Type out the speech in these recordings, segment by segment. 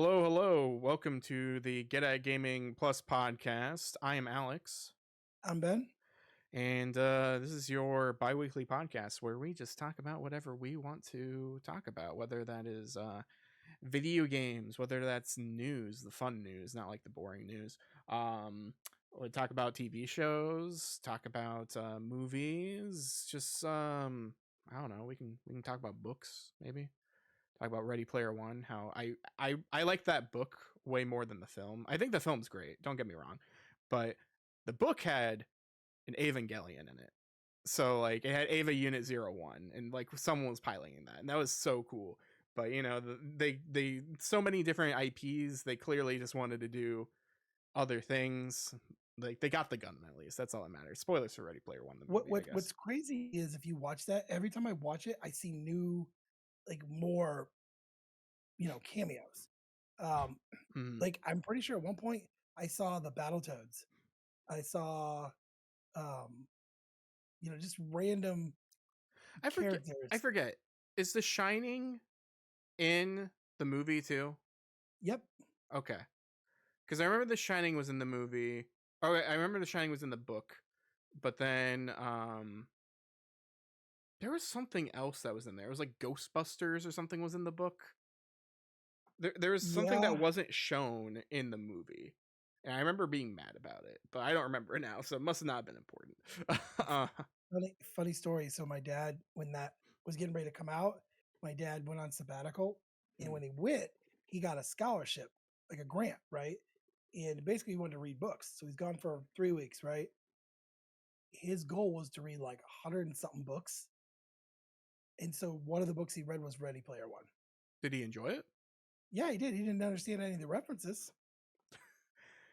Hello, hello. Welcome to the Get at Gaming Plus podcast. I am Alex, I'm Ben. and this is your bi weekly podcast where we just talk about whatever we want to talk about, whether that is video games, whether that's news, the fun news, not like the boring news. Um, we talk about TV shows, talk about movies, just I don't know. We can talk about books, maybe talk about Ready Player One. How I like that book way more than the film. I think the film's great. Don't get me wrong, but the book had an Evangelion in it. So like it had Ava Unit 01 and like someone was piloting that, and that was so cool. But they so many different IPs. They clearly just wanted to do other things. Like they got the gun at least. That's all that matters. Spoilers for Ready Player One, the What movie, I what guess. what's crazy is if you watch that, every time I watch it, I see new, like more, cameos. Um, Mhm. like I'm pretty sure at one point I saw the Battletoads. I saw, um, just random I forget. I characters. forget. Is The Shining in the movie too? Yep. Okay, because I remember The Shining was in the movie. Oh, I remember The Shining was in the book, but then there was something else that was in there. It was like Ghostbusters or something was in the book. There was something that Yeah. wasn't shown in the movie, and I remember being mad about it, but I don't remember it now, so it must not have been important. uh, Funny story. So my dad, when that was getting ready to come out, my dad went on sabbatical, and when he went, he got a scholarship, like a grant, right? And basically, he wanted to read books. So he's gone for 3 weeks, right? His goal was to read like 100 and something books. And so one of the books he read was Ready Player One. Did he enjoy it? Yeah, he did. He didn't understand any of the references,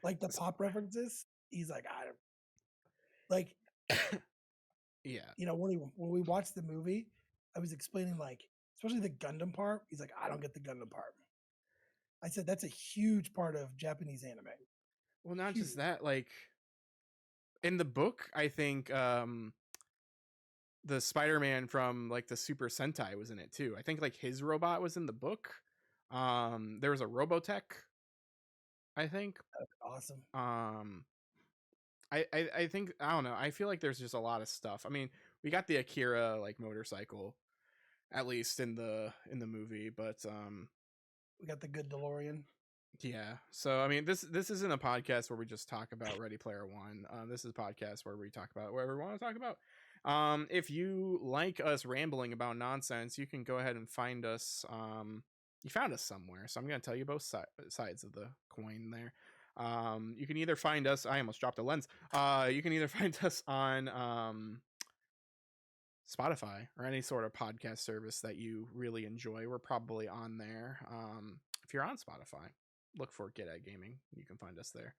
like the pop references. He's like, I don't like, Yeah. when we watched the movie, I was explaining like, especially the Gundam part. He's like, I don't get the Gundam part. I said that's a huge part of Japanese anime. Well, not just Huge. that. Like in the book, I think the Spider-Man from like the Super Sentai was in it too. I think like his robot was in the book. There was a Robotech, I think. Awesome. Um I think I don't know. I feel like there's just a lot of stuff. I mean, we got the Akira like motorcycle at least in the movie, but We got the good DeLorean. yeah. So I mean, this isn't a podcast where we just talk about Ready Player One. This is a podcast where we talk about whatever we want to talk about. If you like us rambling about nonsense, you can go ahead and find us. You found us somewhere, so I'm going to tell you both sides of the coin there. You can either find us. I almost dropped a lens. You can either find us on Spotify or any sort of podcast service that you really enjoy. We're probably on there. If you're on Spotify, look for Get at Gaming. You can find us there,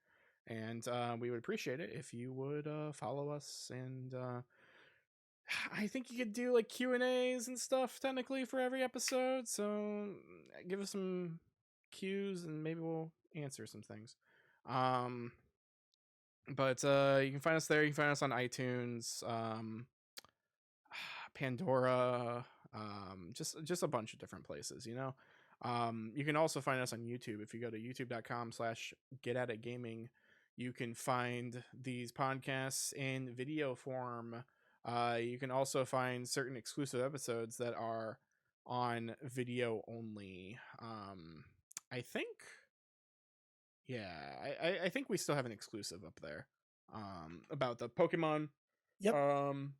and we would appreciate it if you would follow us. And I think you could do like Q&As and stuff technically for every episode. So give us some cues, and maybe we'll answer some things. Um, but you can find us there. You can find us on iTunes. Pandora, just a bunch of different places, you know. You can also find us on YouTube. If you go to youtube.com/get at it gaming, you can find these podcasts in video form. You can also find certain exclusive episodes that are on video only. I think, yeah, I think we still have an exclusive up there about the Pokemon. Yep. Um,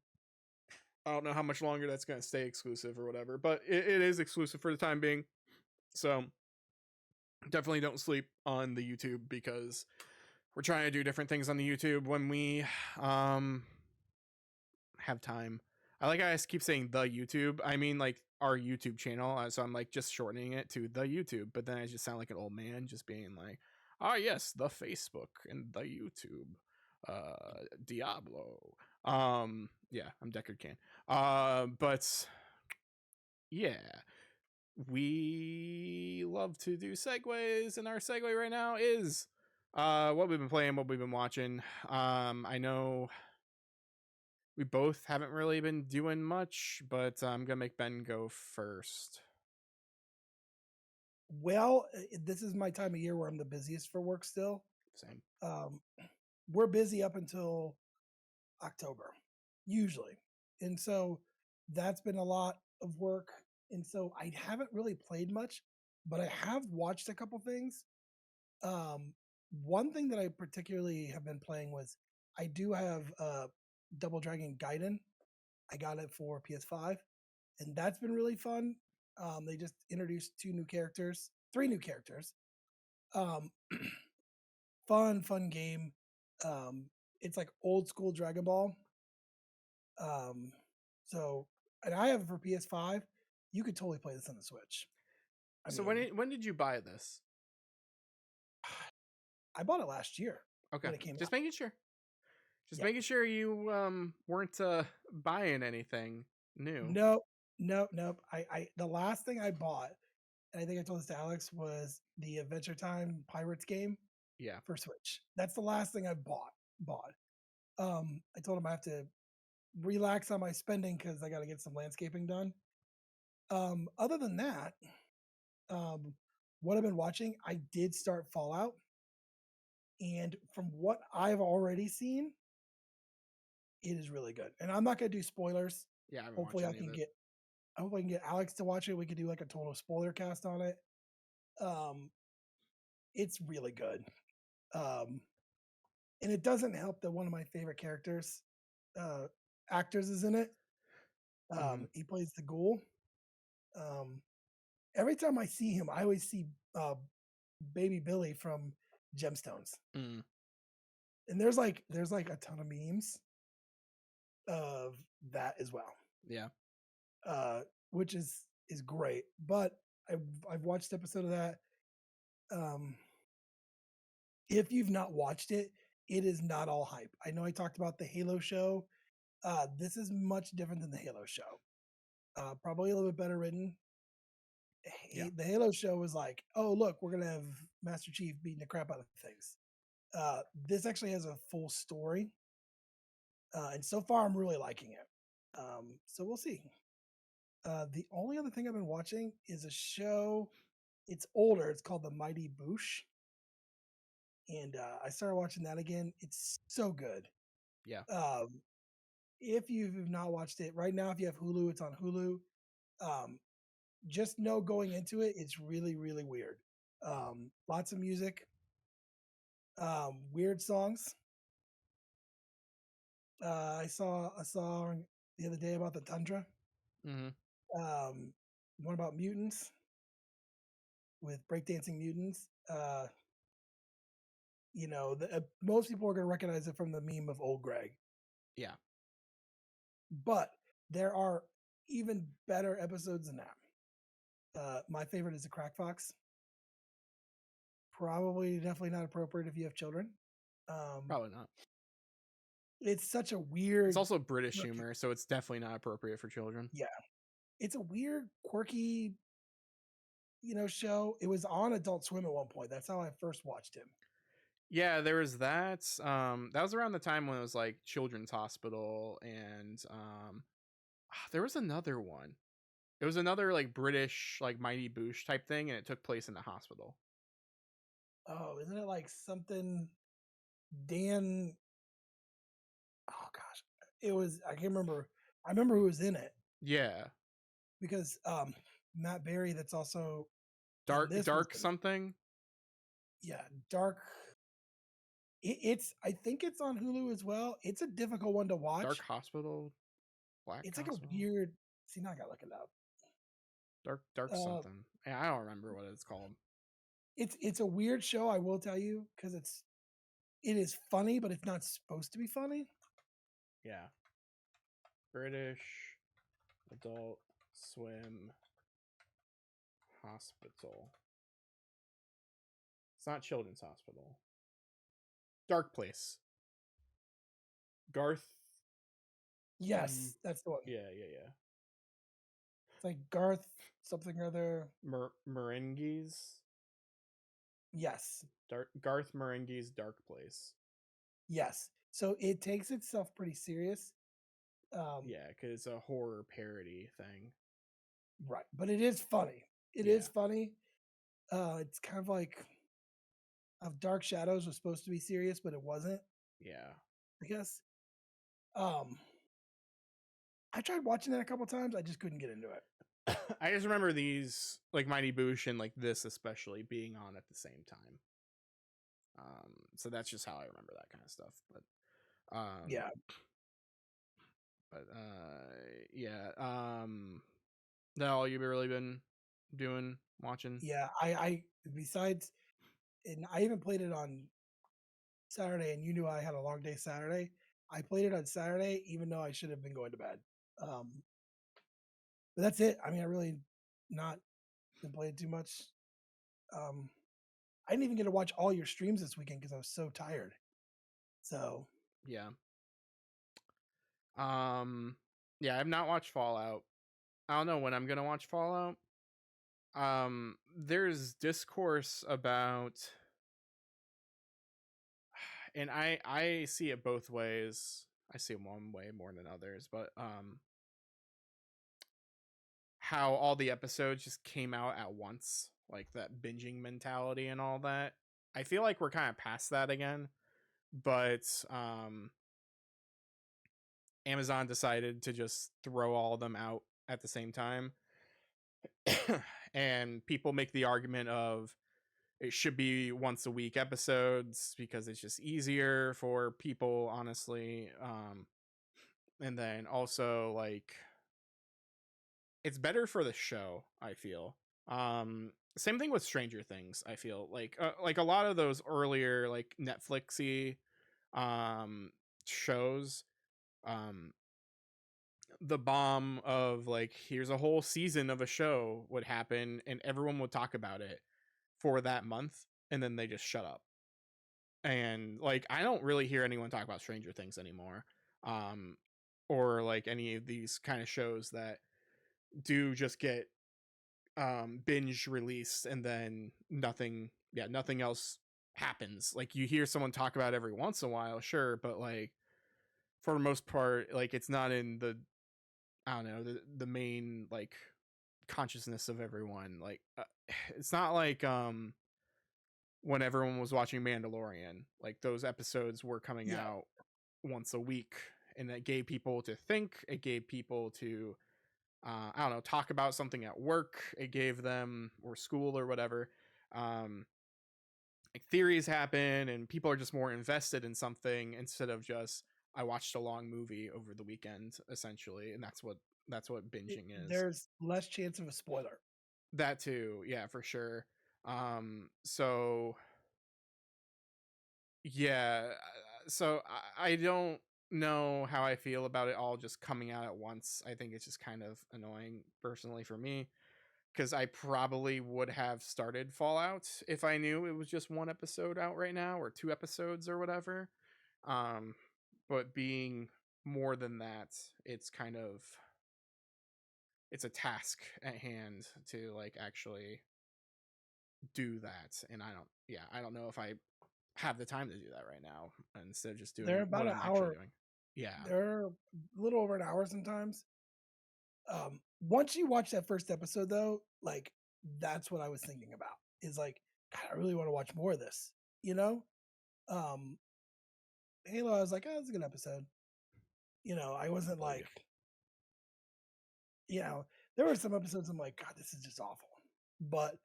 I don't know how much longer that's going to stay exclusive or whatever, but it is exclusive for the time being. So definitely don't sleep on the YouTube because we're trying to do different things on the YouTube when we um have time. I like I keep saying the YouTube. I mean like our YouTube channel. So I'm like just shortening it to the YouTube, but then I just sound like an old man just being like, "Oh yes, the Facebook and the YouTube. Diablo." Yeah, I'm Deckard Can. But yeah, we love to do segues, and our segue right now is what we've been playing, what we've been watching. I know we both haven't really been doing much, but I'm gonna make Ben go first. Well, this is my time of year where I'm the busiest for work still. Same. Um, we're busy up until October, usually. And so that's been a lot of work. And so I haven't really played much, but I have watched a couple things. Um, one thing that I particularly have been playing was I do have Double Dragon Gaiden. I got it for PS5, and that's been really fun. They just introduced three new characters. Um, fun game. Um, it's like old school Dragon Ball. Um, so, and I have it for PS5. You could totally play this on the Switch. I So mean, when did you buy this? I bought it last year Okay, when it came just out. making sure. Just Yeah. making sure you weren't buying anything new. No, nope. The last thing I bought, and I think I told this to Alex, was the Adventure Time Pirates game Yeah. for Switch. That's the last thing I bought. I told him I have to relax on my spending because I got to get some landscaping done. Other than that, um, what I've been watching, I did start Fallout, and from what I've already seen, it is really good. And I'm not gonna do spoilers. Yeah, I haven't watched Hopefully, I any of can it. get hopefully I can get Alex to watch it. We could do like a total spoiler cast on it. Um, it's really good. Um, and it doesn't help that one of my favorite uh, actors, is in it. Mm-hmm. He plays the ghoul. Um, every time I see him, I always see uh, Baby Billy from Gemstones, Mm, and there's like a ton of memes of that as well, yeah. uh, which is great. But I've watched episode of that. Um, if you've not watched it, it is not all hype. I know I talked about the Halo show. This is much different than the Halo show. Probably a little bit better written. Yeah. The Halo show was like, oh look, we're gonna have Master Chief beating the crap out of things. This actually has a full story, and so far I'm really liking it. So we'll see. The only other thing I've been watching is a show. It's older. It's called The Mighty Boosh, and I started watching that again. It's so good. Yeah. Um, if you've not watched it right now, if you have Hulu, it's on Hulu. Um, just know going into it, it's really weird. Lots of music, weird songs. I saw a song the other day about the tundra. Mm-hmm. Um, one about mutants with breakdancing mutants. Most people are going to recognize it from the meme of Old Greg, Yeah. but there are even better episodes than that. My favorite is the Crack Fox. Probably, definitely not appropriate if you have children. Um, Probably not. it's such a It's weird, also British quirky, humor, so it's definitely not appropriate for children. yeah, it's a weird, quirky, show. It was on Adult Swim at one point. That's how I first watched him. Yeah, there was that. That was around the time when it was like Children's Hospital, and there was another one. It was another like British like Mighty Boosh type thing, and it took place in the hospital. Oh, isn't it like something Dan? Oh gosh, it was. I can't remember. I remember who was in it Yeah, because Matt Berry, that's also in dark this, was dark in it. something. Yeah, Dark. It's. I think it's on Hulu as well. It's a difficult one to Dark watch. Hospital, Black It's like a Hospital, weird. See, now I gotta look it up. dark Uh, something. Yeah, I don't remember what it's called. it's a weird show. I will tell you because it is funny, but it's not supposed to be funny. Yeah, British Adult Swim Hospital. It's not Children's Hospital. Dark Place. Garth. Yes, that's the one. Yeah. It's like Garth something or other. Merengues. Yes, Garth Marenghi's Dark Place. yes. So it takes itself pretty serious. Um, Yeah, because it's a horror parody thing. right, but it is funny. It is Yeah. funny. It's kind of like of Dark Shadows was supposed to be serious, but it wasn't. Yeah. I guess. Um, I tried watching that a couple times. I just couldn't get into it. I just remember these, like Mighty Boosh and like this especially, being on at the same time. So that's just how I remember that kind of stuff. Um, Yeah, yeah. That all you've really been doing, watching? yeah. I besides, and I even played it on Saturday, and you knew I had a long day Saturday. I played it on Saturday, even though I should have been going to bed. Um, but that's it. I mean, I really not been playing too much. Um, I didn't even get to watch all your streams this weekend because I was so tired. So Yeah. Um, yeah, I've not watched Fallout. I don't know when I'm gonna watch Fallout. There's discourse about, and I see it both ways. I see it one way more than others, but how all the episodes just came out at once, like that binging mentality and all that. I feel like we're kind of past that again, but Amazon decided to just throw all of them out at the same time. And people make the argument of it should be once a week episodes because it's just easier for people, honestly. And then also, like, it's better for the show, I feel. Same thing with Stranger Things, I feel like a lot of those earlier like Netflixy shows, um the bomb of like here's a whole season of a show would happen and everyone would talk about it for that month, and then they just shut up. And like I don't really hear anyone talk about Stranger Things anymore, um or like any of these kind of shows that do just get binge released and then nothing else happens. Like you hear someone talk about it every once in a while, sure, but like for the most part, like it's not in the, I don't know, the main like consciousness of everyone. Like it's not like when everyone was watching Mandalorian, like those episodes were coming yeah, out once a week, and that gave people to think, it gave people to I don't know, talk about something at work, it gave them, or school or whatever. um like theories happen and people are just more invested in something instead of just I watched a long movie over the weekend, essentially. And that's what binging is. there's less chance of a spoiler. That too, yeah, for sure. So yeah, so I don't know how I feel about it all just coming out at once. I think it's just kind of annoying personally for me, because I probably would have started Fallout if I knew it was just one episode out right now or two episodes or whatever. Um, but being more than that, it's kind of, it's a task at hand to like actually do that, and I don't know if I have the time to do that right now instead of just They're doing about what an I'm actually hour. doing. Yeah. They're a little over an hour sometimes. Once you watch that first episode, though, like that's what I was thinking about. Is like, God, I really want to watch more of this. You know, um, Halo. I was like, oh, it's a good episode. I wasn't Believe you. like, you know, there were some episodes I'm like, God, this is just awful. But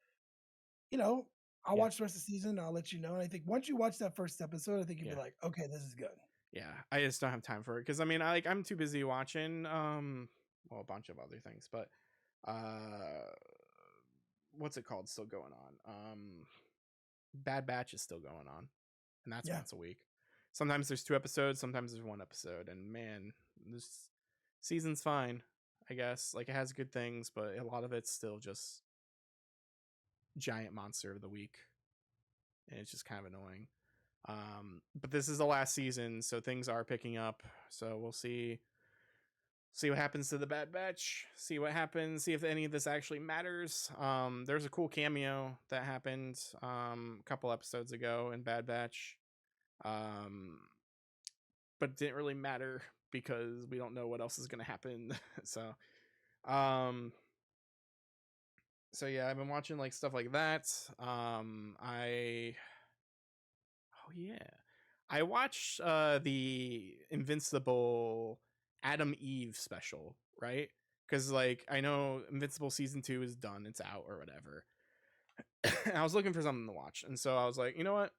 you know, I'll Yeah. watch the rest of the season. I'll let you know. And I think once you watch that first episode, I think you'll be Yeah. like, okay, this is good. Yeah. I just don't have time for it because I mean, I'm too busy watching well, a bunch of other things, but uh what's it called still going on? Bad Batch is still going on, and that's Yeah, once a week. Sometimes there's two episodes, sometimes there's one episode, and man, this season's fine, I guess. Like it has good things, but a lot of it's still just giant monster of the week, and it's just kind of annoying. But this is the last season, so things are picking up. So we'll see what happens to the Bad Batch. See what happens. See if any of this actually matters. There's a cool cameo that happened a couple episodes ago in Bad Batch. Um, but it didn't really matter because we don't know what else is going to happen. So, um, So yeah, I've been watching like stuff like that. I Oh yeah. I watched the Invincible Adam Eve special, right? Cuz like I know Invincible season 2 is done, it's out or whatever. I was looking for something to watch. And so I was like, "You know what?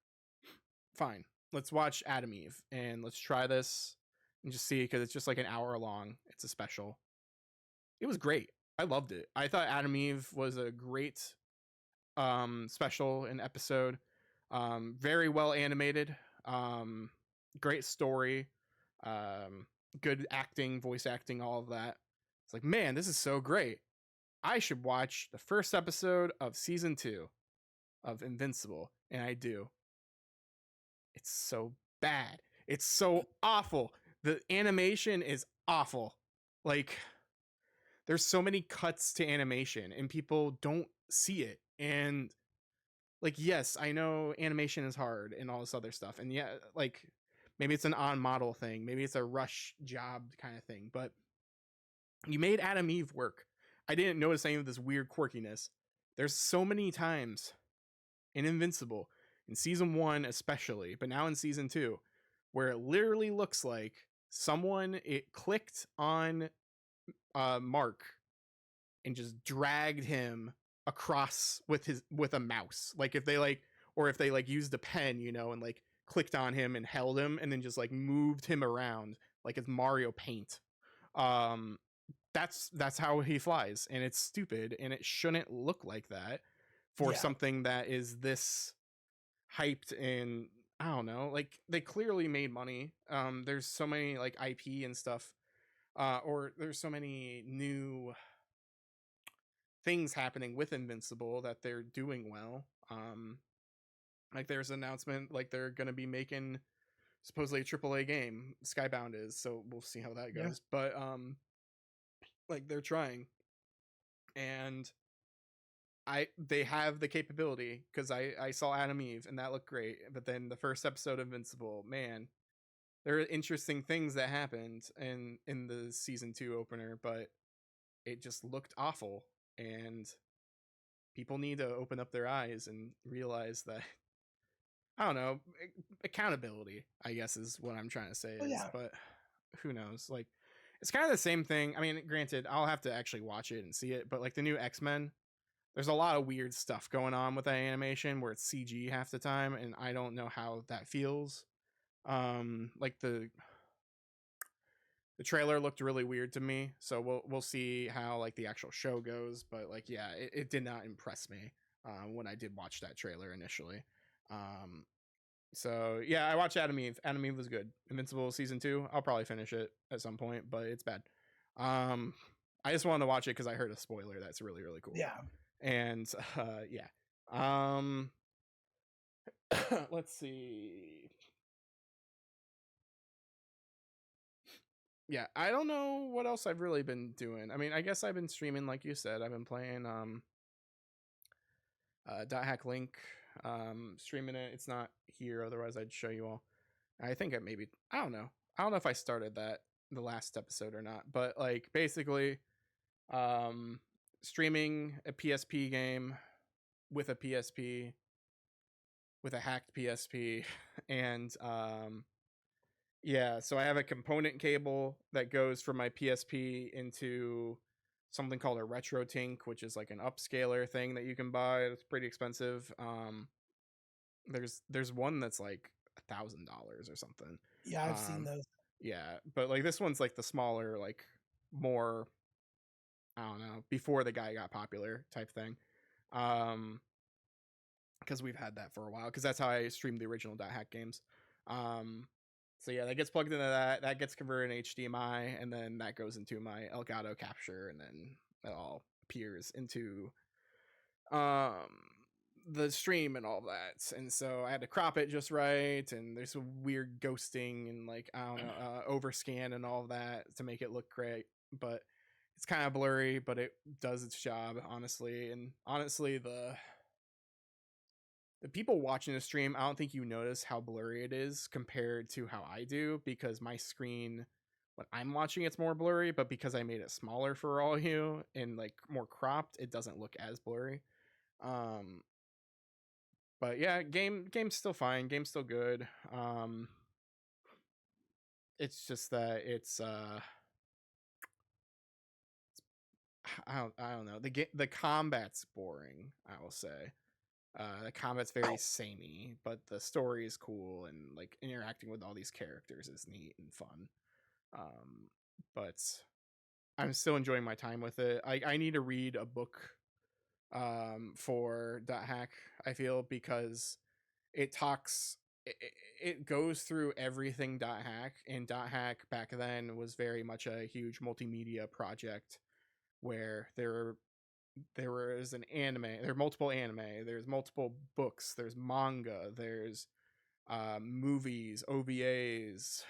Fine. Let's watch Adam Eve and let's try this and just see cuz it's just like an hour long. It's a special." It was great. I loved it. I thought Adam Eve was a great special and episode. Very well animated. Um, Great story. Um, Good acting, voice acting, all of that. It's like, man, this is so great. I should watch the first episode of season 2 of Invincible, and I do. It's so bad. It's so awful. The animation is awful. Like, there's so many cuts to animation, and people don't see it. And like, yes, I know animation is hard and all this other stuff, and yeah, like maybe it's an on model thing, maybe it's a rush job kind of thing, but you made Adam Eve work. I didn't notice any of this weird quirkiness. There's so many times in Invincible, in season 1 especially, but now in season 2, where it literally looks like someone it clicked on Mark and just dragged him across with a mouse. Like if they like or if they like used a pen, and like clicked on him and held him and then just like moved him around like it's Mario Paint. Um that's how he flies, and it's stupid and it shouldn't look like that for Yeah. something that is this hyped. And I don't know, like they clearly made money. There's so many like IP and stuff, or there's so many new things happening with Invincible that they're doing well. Like there's an announcement like they're gonna be making supposedly a AAA game. Skybound is, so we'll see how that Yeah. goes. But like they're trying, and they have the capability because I saw Adam Eve and that looked great. But then the first episode of Invincible, man, there are interesting things that happened in the season 2 opener, but it just looked awful. And people need to open up their eyes and realize that I don't know, accountability, I guess is what I'm trying to say Oh is, yeah. but who knows? Like it's kind of the same thing. I mean, granted, I'll have to actually watch it and see it, but like the new X-Men, there's a lot of weird stuff going on with that animation where it's CG half the time, and I don't know how that feels. Like the trailer looked really weird to me, so we'll see how like the actual show goes. But like, yeah, it did not impress me when I did watch that trailer initially. Um, so yeah, I watched Adam Eve. Adam Eve was good. Invincible season 2, I'll probably finish it at some point, but it's bad. Um, I just wanted to watch it because I heard a spoiler that's really really cool. Yeah. And yeah, um, let's see. Yeah, I don't know what else I've really been doing. I mean, I guess I've been streaming, like you said. I've been playing Dot Hack Link, streaming it. It's not here, otherwise I'd show you all. I think I don't know. I don't know if I started that the last episode or not, but like basically, um, streaming a PSP game with a PSP with a hacked PSP, and yeah, so I have a component cable that goes from my PSP into something called a retro tink, which is like an upscaler thing that you can buy. It's pretty expensive. There's one that's like $1,000 or something. Yeah. I've seen Um, those. yeah, but like this one's like the smaller, like more, I don't know, before the guy got popular type thing. Um, because we've had that for a while. Because that's how I streamed the original Dot Hack games. Um, so yeah, that gets plugged into that. That gets converted in HDMI, and then that goes into my Elgato capture, and then it all appears into um the stream and all that. And so I had to crop it just right, and there's some weird ghosting and like I don't know, overscan and all of that to make it look great. But it's kind of blurry, but it does its job, honestly. And honestly, the people watching the stream, I don't think you notice how blurry it is compared to how I do because my screen when I'm watching it's more blurry, but because I made it smaller for all you and like more cropped, it doesn't look as blurry. Um but yeah, game's still fine, game's still good. It's just that I don't know. The combat's boring, I will say. The combat's very samey, but the story is cool and like interacting with all these characters is neat and fun. Um, but I'm still enjoying my time with it. I need to read a book for Dot Hack, I feel, because it talks it, it goes through everything Dot Hack, and Dot Hack back then was very much a huge multimedia project where there was an anime, there are multiple anime, there's multiple books, there's manga, there's movies, OVAs,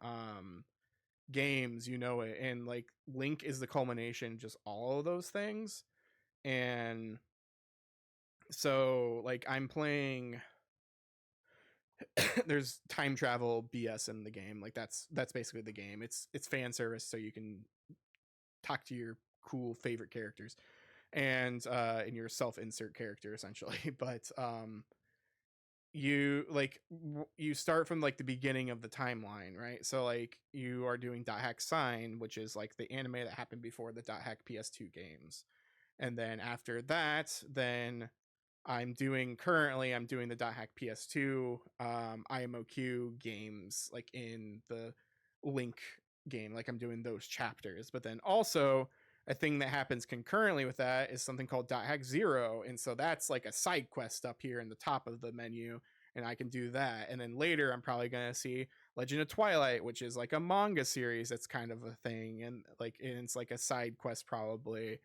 um games, you know it, and like Link is the culmination, just all of those things. And so like I'm playing there's time travel BS in the game, like that's basically the game. It's fan service so you can talk to your cool favorite characters and your self-insert character essentially. But you like you start from like the beginning of the timeline, right? So like you are doing Dot Hack Sign, which is like the anime that happened before the Dot Hack PS2 games. And then after that, then I'm doing the Dot Hack PS2 IMOQ games, like in the Link game, like I'm doing those chapters. But then also a thing that happens concurrently with that is something called Dot Hack Zero, and so that's like a side quest up here in the top of the menu, and I can do that. And then later I'm probably gonna see Legend of Twilight, which is like a manga series that's kind of a thing, and it's like a side quest probably.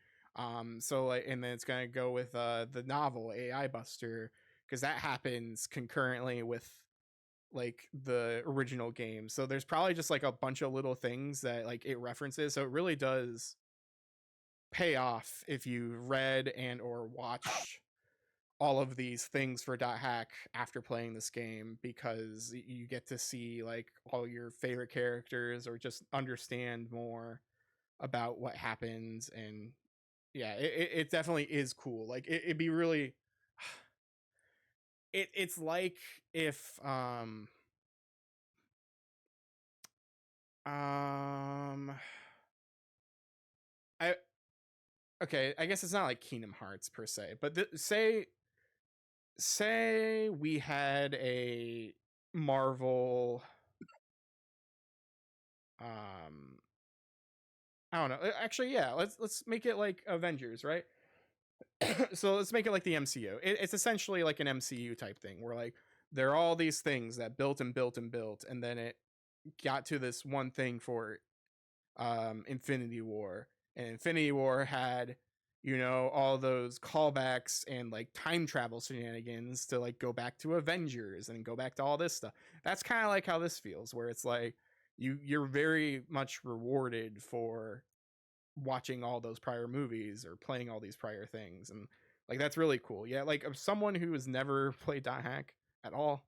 So like, and then it's gonna go with the novel AI Buster, because that happens concurrently with like the original game. So there's probably just like a bunch of little things that like it references, so it really does pay off if you read and or watch all of these things for Dot Hack after playing this game, because you get to see like all your favorite characters or just understand more about what happens. And yeah, it definitely is cool. Like it'd be really it's like if um I okay, I guess it's not like Kingdom Hearts per se, but say we had a Marvel um I don't know. Actually, yeah, let's make it like Avengers, right? So let's make it like the MCU. It's essentially like an MCU type thing where like there are all these things that built and built and built, and then it got to this one thing for Infinity War. And Infinity War had, you know, all those callbacks and like time travel shenanigans to like go back to Avengers and go back to all this stuff. That's kind of like how this feels, where it's like you're very much rewarded for watching all those prior movies or playing all these prior things. And like that's really cool. Yeah, like of someone who has never played Dot Hack at all,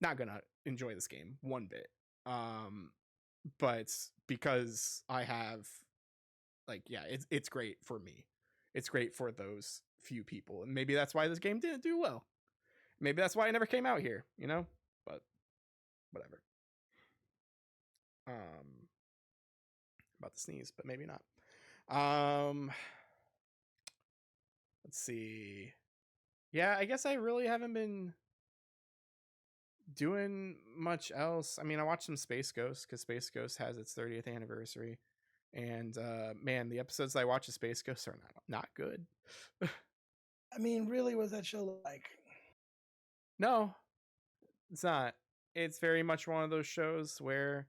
not gonna enjoy this game one bit. Um but because I have, like, yeah, it's great for me. It's great for those few people, and maybe that's why this game didn't do well. Maybe that's why it never came out here, you know. But whatever. Um, about to sneeze, but maybe not. Um, let's see. Yeah, I guess I really haven't been doing much else. I mean, I watched some Space Ghost because Space Ghost has its 30th anniversary, and man, the episodes I watch of Space Ghost are not good. I mean, really, was that show like? No, it's not. It's very much one of those shows where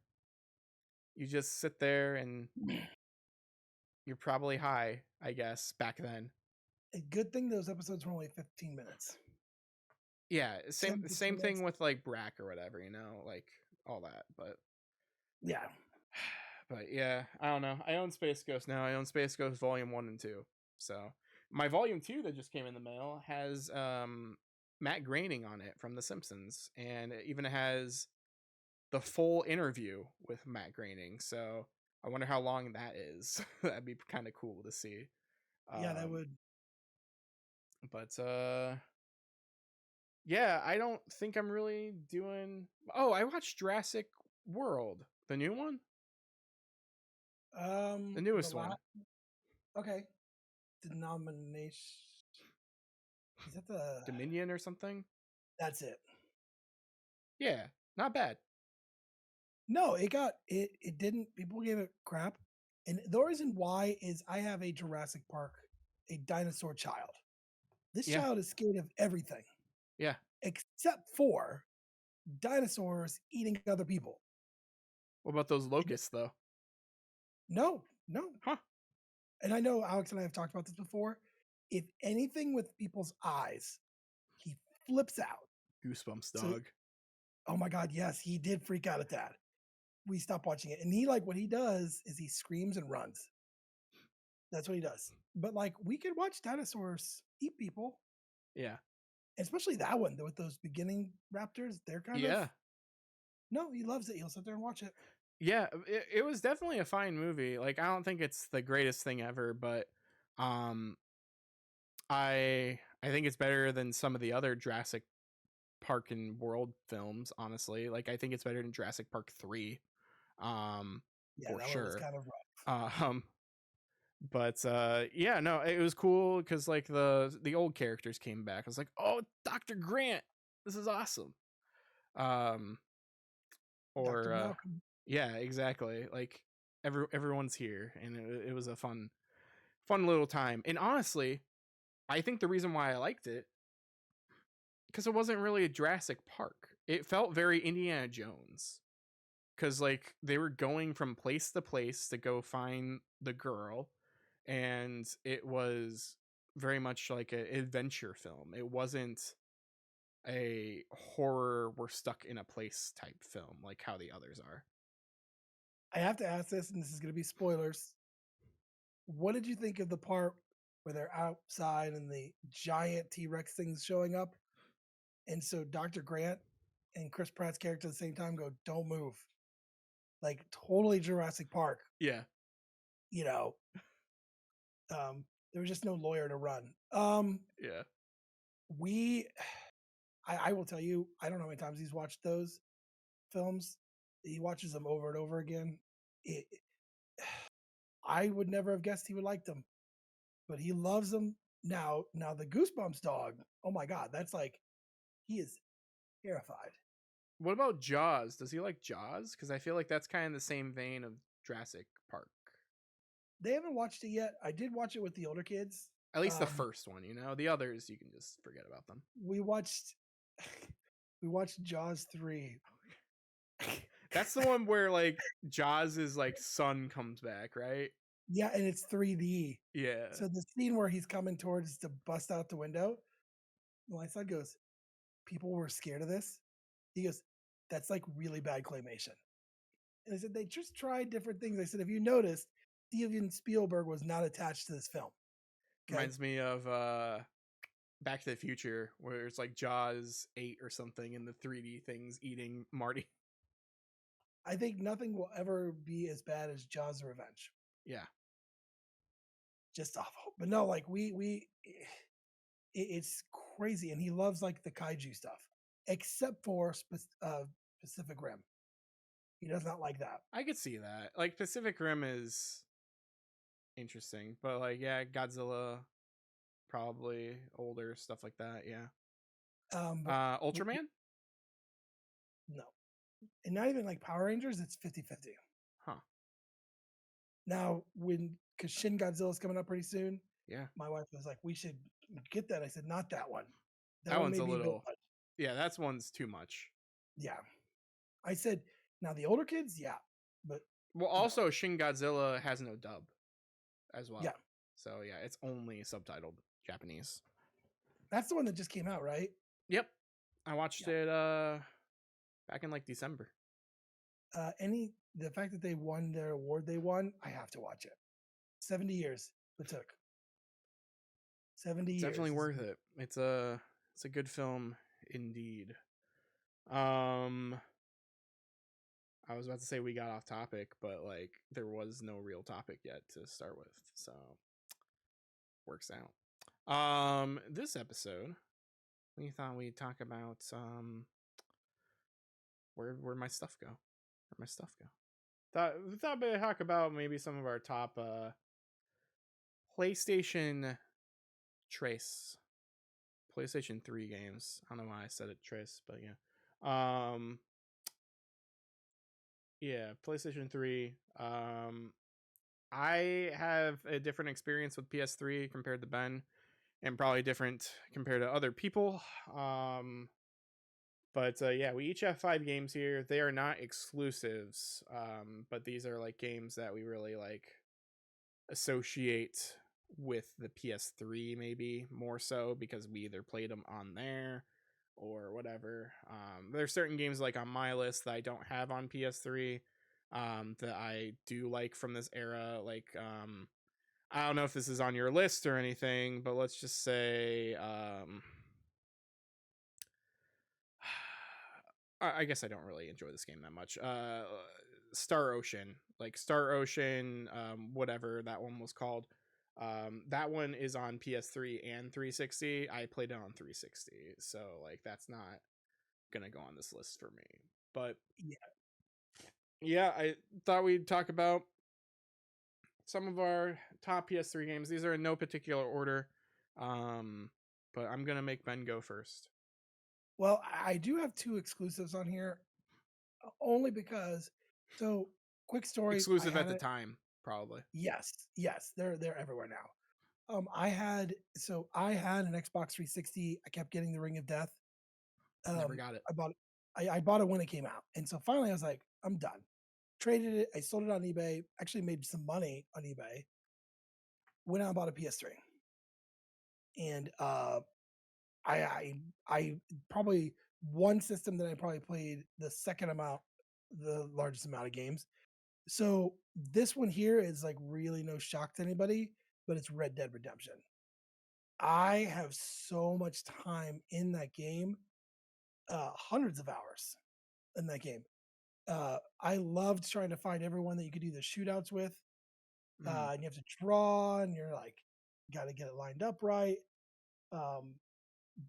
you just sit there and you're probably high, I guess, back then. A good thing those episodes were only 15 minutes. Yeah, 10, same 15 thing minutes. with like Brack or whatever, you know, like all that. Yeah. But yeah, I don't know. I own Space Ghost now. I own Space Ghost Volume 1 and 2. So, my Volume 2 that just came in the mail has Matt Groening on it from The Simpsons, and it even has the full interview with Matt Groening. So I wonder how long that is. That'd be kind of cool to see. Yeah, that Um, would. but yeah, I don't think I'm really doing. Oh, I watched Jurassic World, the new one, the The newest one, last. Okay. Denomination. Is that the? Dominion or something. That's it. Yeah, not bad. No, it got it. It didn't. People gave it crap, and the reason why is I have a Jurassic Park, a dinosaur child. This Yeah, child is scared of everything yeah. except for dinosaurs eating other people. What about those It- locusts though? no, no. Huh? And I know Alex and I have talked about this before. If anything with people's eyes, he flips out. Goosebumps, So, dog. oh my God, yes, he did freak out at that. We stopped watching it. And he, like, what he does is he screams and runs. That's what he does. But, like, we could watch dinosaurs eat people, Yeah, especially that one with those beginning raptors. They're kind of, yeah, no, he loves it. He'll sit there and watch it. yeah. It was definitely a fine movie. Like I don't think it's the greatest thing ever, but um, I think it's better than some of the other Jurassic Park and World films. Honestly, like I think it's better than Jurassic Park 3, Yeah, for that one was sure. kind of rough. Um, but yeah, no, it was cool because like the old characters came back. I was like, oh, Dr. Grant, this is awesome. Um, Dr. or Malcolm. yeah, exactly. Like everyone's here, and it was a fun little time. And honestly, I think the reason why I liked it because it wasn't really a Jurassic Park. It felt very Indiana Jones because like they were going from place to place to go find the girl, and it was very much like an adventure film. It wasn't a horror we're stuck in a place type film like how the others are. I have to ask this, and this is going to be spoilers. What did you think of the part where they're outside and the giant T Rex thing's showing up? And so Dr. Grant and Chris Pratt's character at the same time go, "Don't move." Like totally Jurassic Park, Yeah, you know. There was just no lawyer to run. yeah. We I will tell you, I don't know how many times he's watched those films. He watches them over and over again. It, I would never have guessed he would like them, but he loves them now. Now the Goosebumps dog. Oh my God, that's like he is terrified. What about Jaws? Does he like Jaws? Because I feel like that's kind of the same vein of Jurassic Park. They haven't watched it yet. I did watch it with the older kids. At least the Um, first one, you know. The others, you can just forget about them. we watched we watched Jaws 3. That's the one where like Jaws' like son comes back, right? Yeah, and it's 3D. Yeah. So the scene where he's coming towards to bust out the window, my son goes, "People were scared of this." He goes, "That's like really bad claymation." And I said, "They just tried different things." I said, "If you noticed, Steven Spielberg was not attached to this film." Okay. Reminds me of Back to the Future, where it's like Jaws 8 or something, and the 3D things eating Marty. I think nothing will ever be as bad as Jaws: The Revenge. Yeah. Just awful. But no, like it's crazy, and he loves like the kaiju stuff, except for Pacific Rim. He does not like that. I could see that. Like Pacific Rim is interesting, but like yeah, Godzilla probably older stuff like that. Yeah. But Ultraman? no, and not even like Power Rangers. It's 50-50. Huh. Now, because Shin Godzilla is coming up pretty soon, Yeah. my wife was like, "We should get that." I said, "Not that one. That That one one's may a be a bit little much." yeah, that's one's too much. Yeah, I said, "Now the older kids, yeah, but Well, no, also Shin Godzilla has no dub as yeah." well. So yeah, it's only subtitled Japanese. That's the one that just came out, right? Yep. I watched Yeah. it back in like December. The fact that they won their award they won, I have to watch it. 70 years it took. 70 It's years. definitely worth it. It's a good film indeed. Um I was about to say we got off topic, but like there was no real topic yet to start with, so works out. This episode we thought we'd talk about where my stuff go. Where my stuff go. Thought we'd talk about maybe some of our top PlayStation Trace, PlayStation 3 games. I don't know why I said it Trace, but yeah. Yeah, PlayStation 3. I have a different experience with PS3 compared to Ben, and probably different compared to other people. But yeah, we each have 5 games here. They are not exclusives, but these are like games that we really like associate with the PS3, maybe more so because we either played them on there or whatever. There's certain games like on my list that I don't have on PS3 that I do like from this era. Like, I don't know if this is on your list or anything, but let's just say, I guess I don't really enjoy this game that much. Star Ocean, like Star Ocean, whatever that one was called. That one is on PS3 and 360. I played it on 360, so like that's not gonna go on this list for me. But Yeah. yeah, I thought we'd talk about some of our top PS3 games. These are in no particular order, but I'm gonna make Ben go first. Well, I do have two exclusives on here, only because. So, quick story. I Exclusive at had the it. time, probably. Yes, yes, they're everywhere now. I had an Xbox 360. I kept getting the Ring of Death. Never got it. I bought it. I bought it when it came out, and so finally I was like, I'm done. Traded it. I sold it on eBay. Actually made some money on eBay. Went out and bought a PS3, and I I I probably one system that I probably played the largest amount of games. So this one here is like really no shock to anybody, but it's Red Dead Redemption. I have so much time in that game, hundreds of hours in that game. I loved trying to find everyone that you could do the shootouts with. Mm, And you have to draw, and you're like, got to get it lined up right. Um,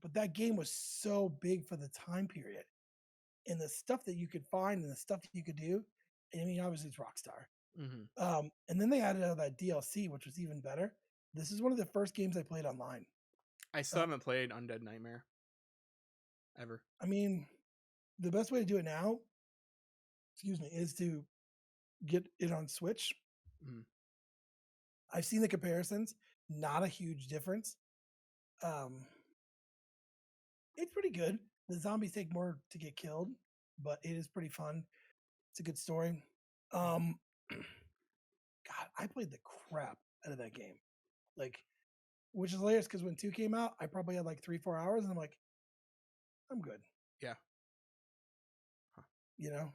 but that game was so big for the time period, and the stuff that you could find and the stuff that you could do. I mean, obviously it's Rockstar. mm-hmm. And then they added that DLC, which was even better. This is one of the first games I played online. I still Uh, haven't played Undead Nightmare ever. I mean, the best way to do it now, excuse me, is to get it on Switch. Mm. I've seen the comparisons, not a huge difference. Um, it's pretty good. The zombies take more to get killed, but it is pretty fun. It's a good story. Um, God, I played the crap out of that game. Like, which is hilarious because when 2 came out, I probably had like 3-4 hours, and I'm like, I'm good. Yeah. Huh. You know?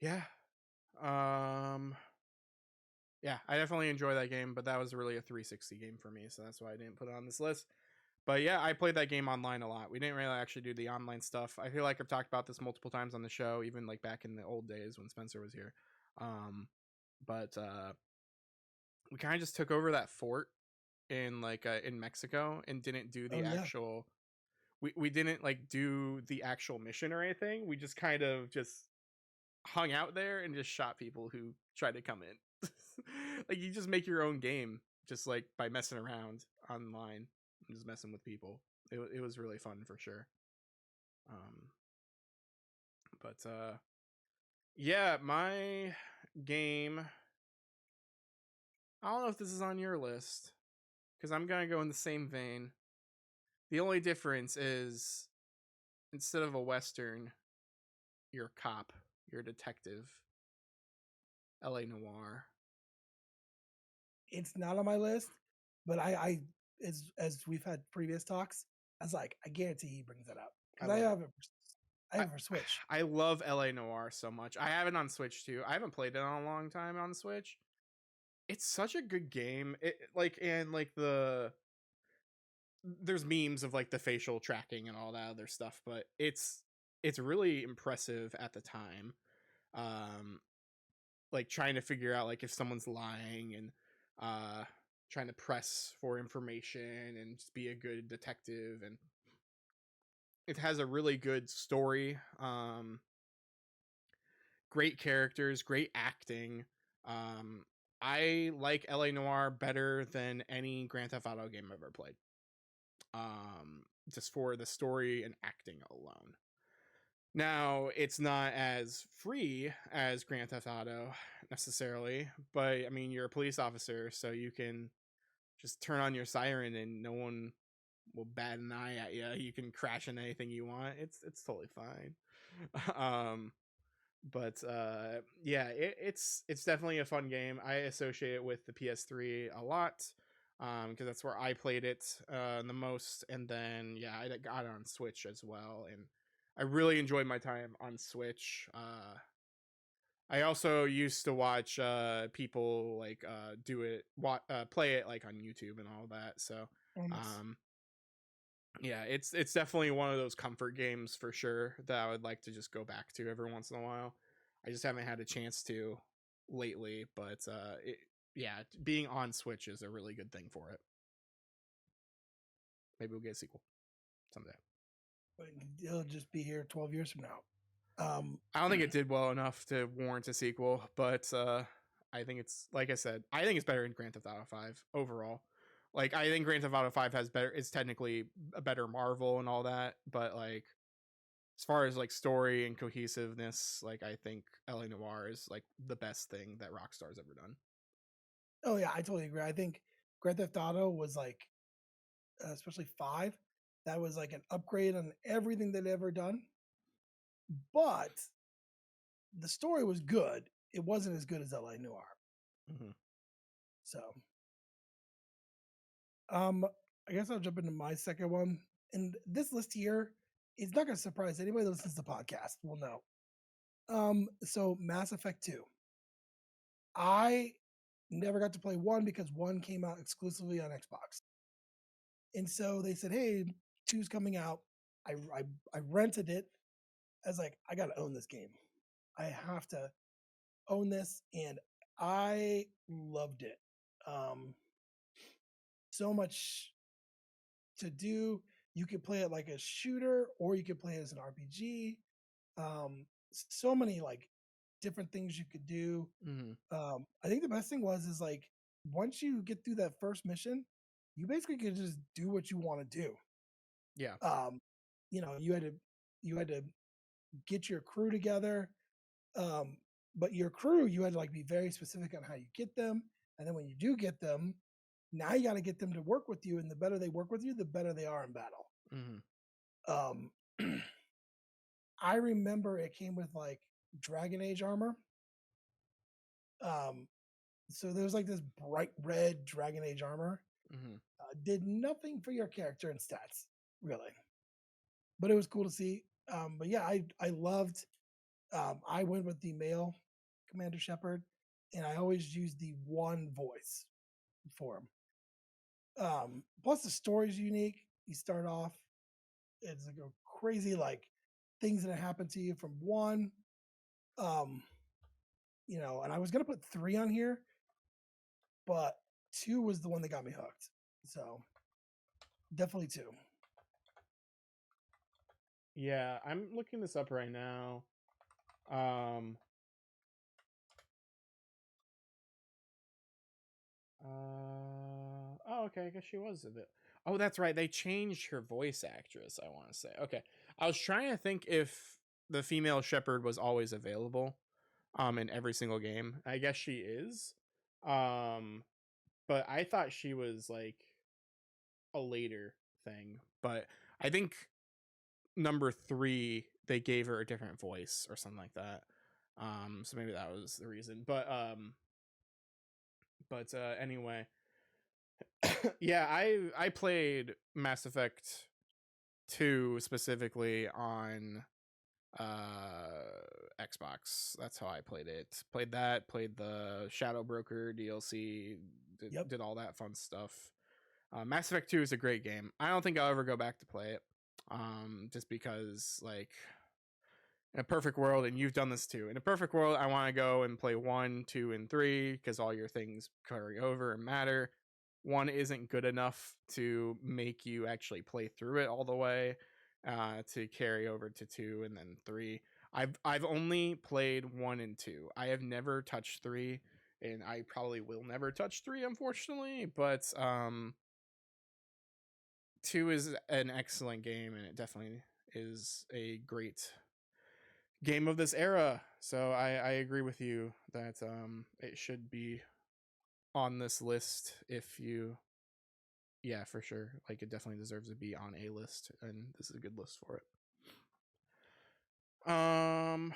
Yeah. Um. Yeah, I definitely enjoy that game, but that was really a 360 game for me, so that's why I didn't put it on this list. But yeah, I played that game online a lot. We didn't really actually do the online stuff. I feel like I've talked about this multiple times on the show, even like back in the old days when Spencer was here. Um, but we kind of just took over that fort in Mexico and didn't do the Oh yeah. actual. We didn't like do the actual mission or anything. We just kind of just hung out there and just shot people who tried to come in. Like you just make your own game just like by messing around online and just messing with people. It was really fun for sure. Um, but yeah, my game. I don't know if this is on your list because I'm gonna go in the same vein. The only difference is instead of a western, you're a cop, you're a detective. LA Noir. It's not on my list, but as we've had previous talks, I was like, I guarantee he brings it up I because love it. I have it for Switch. I love LA Noir so much. I have it on Switch too. I haven't played it in a long time on Switch. It's such a good game. It like and like there's memes of like the facial tracking and all that other stuff, but it's really impressive at the time. um, like trying to figure out like if someone's lying and uh, trying to press for information and just be a good detective. And it has a really good story, great characters, great acting. Um, I like LA Noir better than any Grand Theft Auto game I've ever played. Just for the story and acting alone. Now, it's not as free as Grand Theft Auto necessarily, but I mean, you're a police officer, so you can just turn on your siren and no one will bat an eye at you. You can crash into anything you want. It's totally fine. um, but yeah, it's definitely a fun game. I associate it with the PS3 a lot because that's where I played it the most. And then yeah, I got it on Switch as well, and I really enjoyed my time on Switch. I also used to watch people like play it like on YouTube and all that. So Nice. um, yeah, it's definitely one of those comfort games for sure that I would like to just go back to every once in a while. I just haven't had a chance to lately, but yeah, being on Switch is a really good thing for it. Maybe we'll get a sequel someday. But it'll just be here 12 years from now. I don't think it did well enough to warrant a sequel, but I think it's like I said, I think it's better than Grand Theft Auto 5 overall. Like I think Grand Theft Auto 5 has better is technically a better Marvel and all that, but like as far as like story and cohesiveness, like I think LA Noir is like the best thing that Rockstar's ever done. oh yeah, I totally agree. I think Grand Theft Auto was like, especially five, that was like an upgrade on everything they'd ever done. But the story was good. It wasn't as good as LA Noir. Mm-hmm. So, um, I guess I'll jump into my second one. And this list here is not going to surprise anybody that listens to the podcast. Will know. So Mass Effect 2. I never got to play one because one came out exclusively on Xbox. And so they said, "Hey, two's coming out." I rented it. I was like, I gotta own this game. I have to own this, and I loved it. Um, so much to do. You could play it like a shooter, or you could play it as an RPG. So many like different things you could do. Mm-hmm. I think the best thing was is like once you get through that first mission, you basically could just do what you want to do. Yeah. Um, you had to get your crew together, um, but your crew you had to like be very specific on how you get them, and then when you do get them, now you got to get them to work with you, and the better they work with you, the better they are in battle. Mm-hmm. Um, I remember it came with like Dragon Age armor. Um, so there's like this bright red Dragon Age armor. Mm-hmm. Did nothing for your character and stats, really, but it was cool to see. But yeah, I loved. I went with the male Commander Shepard, and I always used the one voice for him. Plus, the story's unique. You start off, it's like a crazy like things that happen to you from one. Um, and I was gonna put three on here, but two was the one that got me hooked. So definitely two. Yeah, I'm looking this up right now. Um oh, okay, I guess she was a bit. Oh, that's right. They changed her voice actress, I want to say. Okay. I was trying to think if the female shepherd was always available in every single game. I guess she is. Um but I thought she was like a later thing. But I think number 3 they gave her a different voice or something like that. So maybe that was the reason. But anyway, yeah, I played Mass Effect 2 specifically on Xbox. That's how I played it. Played that, played the Shadow Broker DLC, Yep. did all that fun stuff. Mass Effect 2 is a great game. I don't think I'll ever go back to play it. Just because like In a perfect world, and you've done this too. In a perfect world, I want to go and play 1, 2, and 3 because all your things carry over and matter. 1 isn't good enough to make you actually play through it all the way to carry over to 2 and then 3. I've only played 1 and 2. I have never touched 3, and I probably will never touch 3, unfortunately. But 2 is an excellent game, and it definitely is a great game of this era. So I agree with you that it should be on this list. If you, yeah, for sure, like it definitely deserves to be on a list, and this is a good list for it. I'm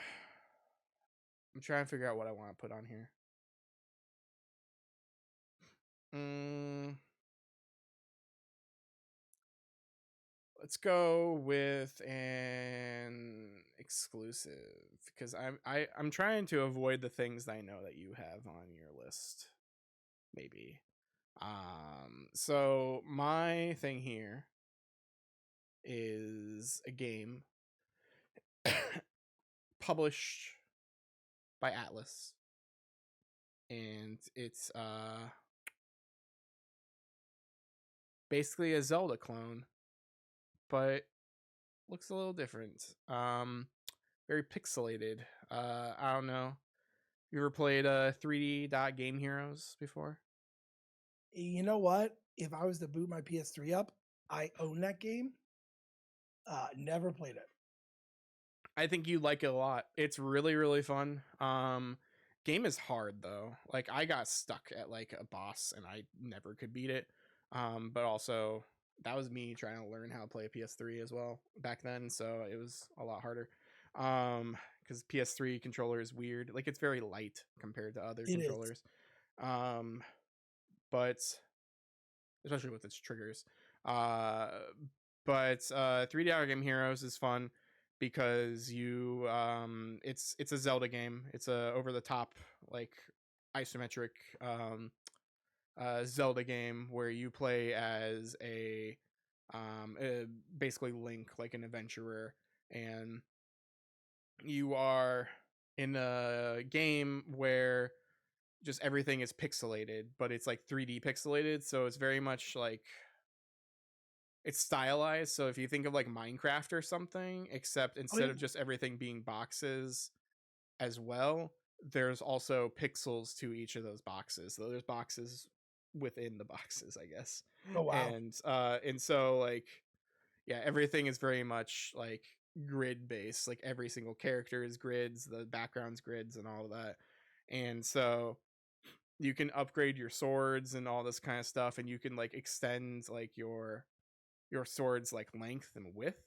trying to figure out what I want to put on here. Let's go with an exclusive because I'm trying to avoid the things that I know that you have on your list. Maybe. So my thing here is a game published by Atlas, and it's basically a Zelda clone, but looks a little different. Very pixelated. I don't know. You ever played 3D Dot Game Heroes before? You know what? If I was to boot my PS3 up, I own that game. Never played it. I think you like it a lot. It's really, really fun. Game is hard though. Like I got stuck at like a boss and I never could beat it. But also that was me trying to learn how to play a PS3 as well back then, so it was a lot harder. Because PS3 controller is weird. Like it's very light compared to other It is. controllers. But especially with its triggers. Uh, but 3D Hour Game Heroes is fun because you it's a Zelda game. It's a over the top like isometric Zelda game where you play as basically Link, like an adventurer, and you are in a game where just everything is pixelated, but it's like 3D pixelated, so it's very much like it's stylized. So if you think of like Minecraft or something, except Oh instead yeah. of just everything being boxes as well, there's also pixels to each of those boxes. So there's boxes within the boxes, I guess. Oh wow. And so like yeah, everything is very much like grid based. Like every single character is grids, the background's grids and all of that. And so you can upgrade your swords and all this kind of stuff, and you can like extend like your sword's like length and width.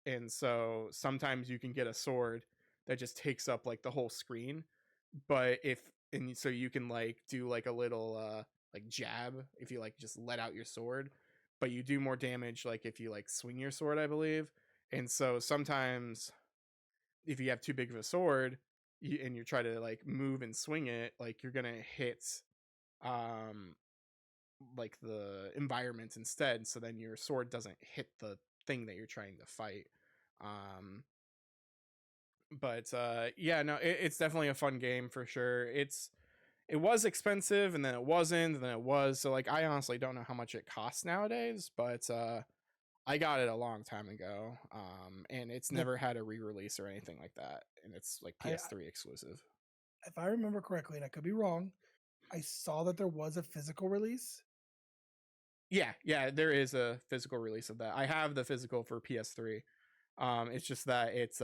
And so sometimes you can get a sword that just takes up like the whole screen. But if and so you can like do like a little like jab if you like just let out your sword, but you do more damage like if you like swing your sword, I believe. And so sometimes if you have too big of a sword and you try to like move and swing it, like you're gonna hit um like the environment instead, so then your sword doesn't hit the thing that you're trying to fight. um but yeah, no, it's definitely a fun game for sure. It was expensive, and then it wasn't, and then it was, so like I honestly don't know how much it costs nowadays, but I got it a long time ago, and it's The, never had a re-release or anything like that, and it's like PS3 exclusive. if I remember correctly, and I could be wrong, I saw that there was a physical release. Yeah, there is a physical release of that. I have the physical for PS3. It's just that it's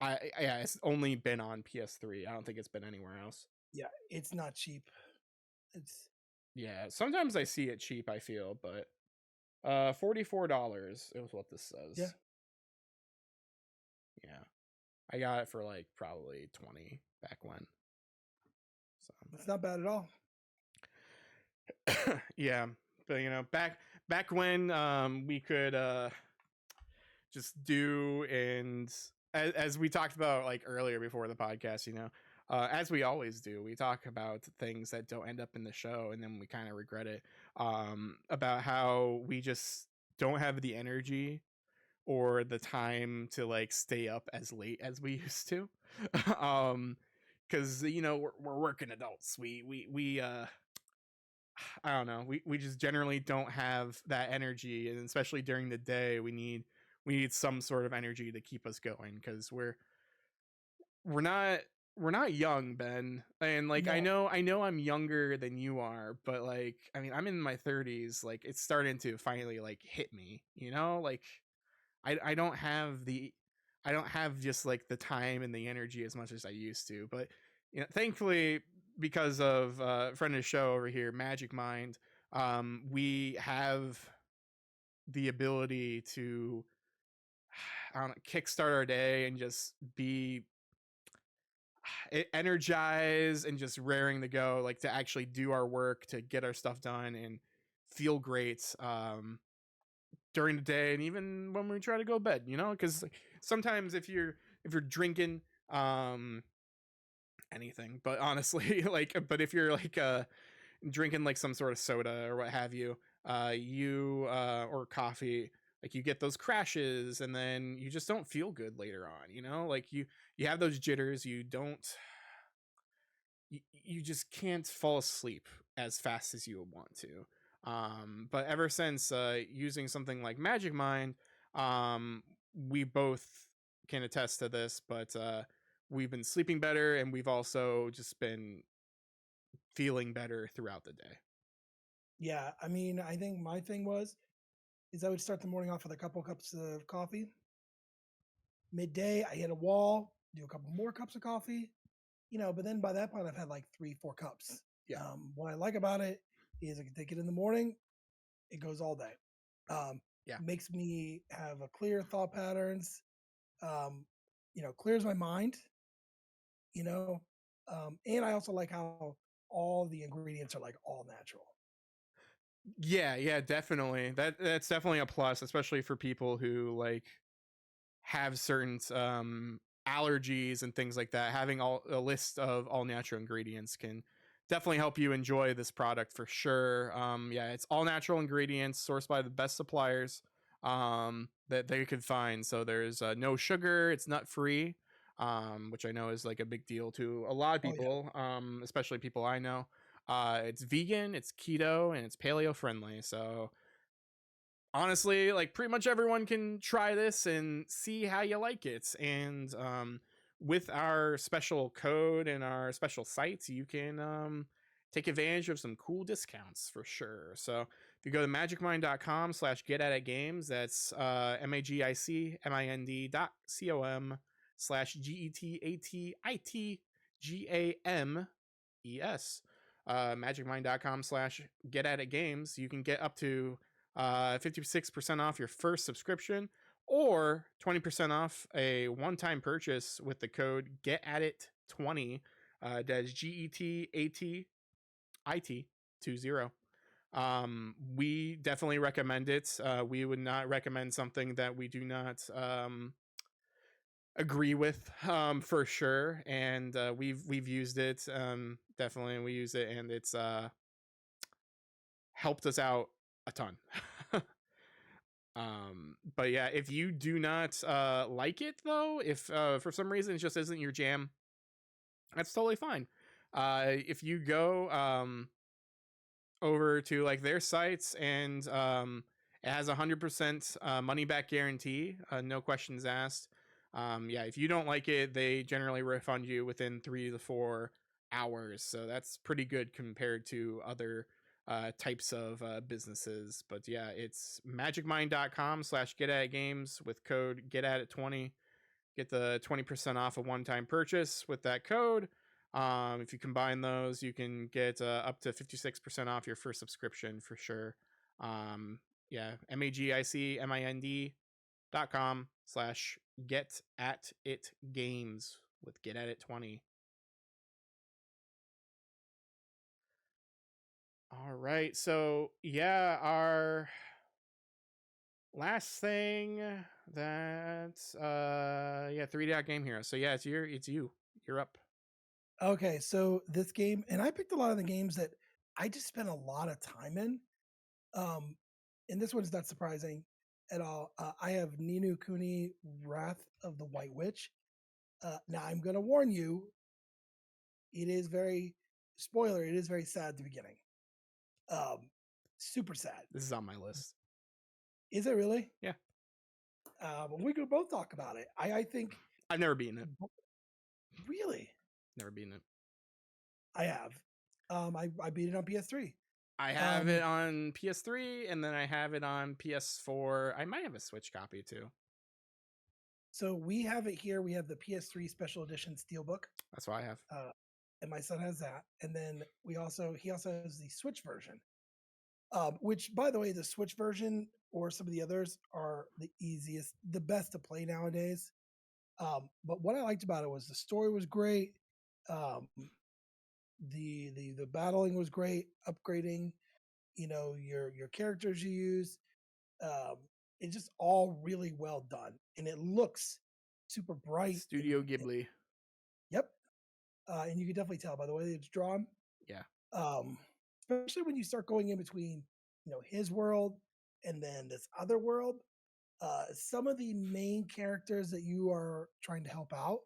yeah, it's only been on PS3. I don't think it's been anywhere else. Yeah, it's not cheap. It's Yeah, sometimes I see it cheap, I feel, but $44 is what this yeah. says. Yeah. I got it for like probably 20 back when. It's not bad at all. So yeah, but you know, back when we could just do, and as we talked about like earlier before the podcast, you know, as we always do, we talk about things that don't end up in the show and then we kind of regret it, about how we just don't have the energy or the time to like stay up as late as we used to. um because we're working adults. We I don't know, we just generally don't have that energy, and especially during the day we need some sort of energy to keep us going, because we're not we're not young, Ben. And like I No, know I know I'm younger than you are, but like I mean I'm in my 30s. Like it's starting to finally like hit me, like I don't have just like the time and the energy as much as I used to. But thankfully, because of a friend of the show over here, Magic Mind, we have the ability to I don't know, kickstart our day and just be energized and just raring to go, like to actually do our work, to get our stuff done and feel great during the day, and even when we try to go to bed, because like, sometimes if you're drinking um anything, but honestly but if you're like drinking like some sort of soda or what have you, or coffee, like you get those crashes and then you just don't feel good later on, like you have those jitters. You just can't fall asleep as fast as you would want to. But ever since using something like Magic Mind, we both can attest to this, but we've been sleeping better, and we've also just been feeling better throughout the day. yeah. I mean, I think my thing is I would start the morning off with a couple cups of coffee. Midday, I hit a wall, do a couple more cups of coffee, but then by that point, I've had like 3, 4 cups. Yeah. What I like about it is I can take it in the morning, it goes all day. Um, Yeah. Makes me have a clear thought patterns, um, clears my mind, you know, and I also like how all the ingredients are like all natural. Yeah, yeah, definitely. That's definitely a plus, especially for people who like have certain allergies and things like that. Having all a list of all natural ingredients can definitely help you enjoy this product for sure. Yeah, it's all natural ingredients sourced by the best suppliers that they could find. So there's no sugar. It's nut free, which I know is like a big deal to a lot of Oh yeah, people, especially people I know. It's vegan, it's keto, and it's paleo friendly. So honestly, like pretty much everyone can try this and see how you like it. And with our special code and our special sites, you can take advantage of some cool discounts for sure. So if you go to magicmind.com/get at it games, that's magicmind.com/GETATITGAMES. Magicmind.com/get at it games. You can get up to 56% off your first subscription, or 20% off a one-time purchase with the code get at it 20. That is GETATIT 20. We definitely recommend it. We would not recommend something that we do not agree with, for sure. And we've used it, definitely, and we use it, and it's helped us out a ton. But yeah, if you do not like it though, if for some reason it just isn't your jam, that's totally fine. If you go over to like their sites, and it has 100% money back guarantee, no questions asked. Yeah, if you don't like it, they generally refund you within 3 to 4 hours, so that's pretty good compared to other types of businesses. But yeah, it's magicmind.com/get at it games with code get at it 20. Get the 20% off a one-time purchase with that code. If you combine those, you can get up to 56% off your first subscription for sure. Yeah, magicmind.com/get at it games with get at it 20. All right. So yeah, our last thing, that's yeah, 3 dot game hero. So yeah, you're up. Okay, so this game, and I picked a lot of the games that I just spent a lot of time in. Um, and this one's not surprising. at all. I have Ninu Kuni Wrath of the White Witch. Now I'm going to warn you, it is very spoiler. It is very sad at the beginning. Super sad. This is on my list. Is it really? Yeah. We could both talk about it. I think I've never beaten it. really. Never beaten it. I have. I beat it on PS3. I have it on PS3, and then I have it on PS4. I might have a Switch copy too. So we have it here. We have the PS3 Special Edition Steelbook. That's what I have. And my son has that. And then he also has the Switch version. Which, by the way, the Switch version or some of the others are the easiest, the best to play nowadays. But what I liked about it was the story was great. The battling was great. Upgrading, your characters you use. It's just all really well done, and it looks super bright. Studio Ghibli. Yep. And you can definitely tell by the way it's drawn. Yeah. Especially when you start going in between, his world and then this other world. Some of the main characters that you are trying to help out,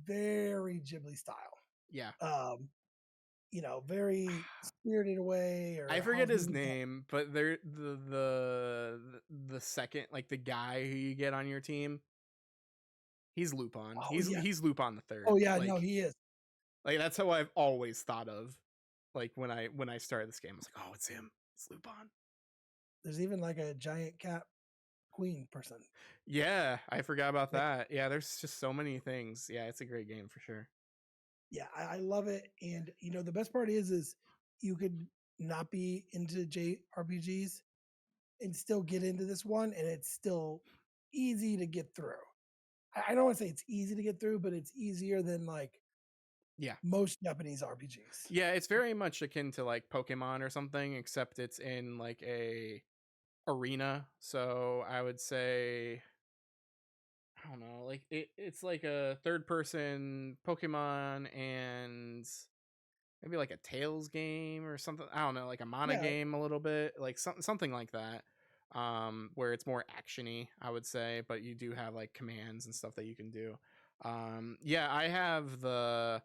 very Ghibli style. Yeah. Very spirited away. Or I forget his name, but they're the second, like the guy who you get on your team. He's Lupin. Oh, he's Lupin the third. Oh yeah, no, he is. Like that's how I've always thought of. Like when I started this game, I was like, oh, it's him. It's Lupin. There's even like a giant cat queen person. Yeah, I forgot about that. Yeah, there's just so many things. Yeah, it's a great game for sure. Yeah, I love it. And the best part is you could not be into JRPGs and still get into this one, and it's still easy to get through. I don't want to say it's easy to get through, but it's easier than most Japanese RPGs. Yeah, it's very much akin to like Pokemon or something, except it's in like a arena. So I would say, I don't know, like it's like a third person Pokemon and maybe like a Tails game or something. I don't know, like a Mana game a little bit, like something like that. Where it's more actiony, I would say, but you do have like commands and stuff that you can do. Yeah, I have the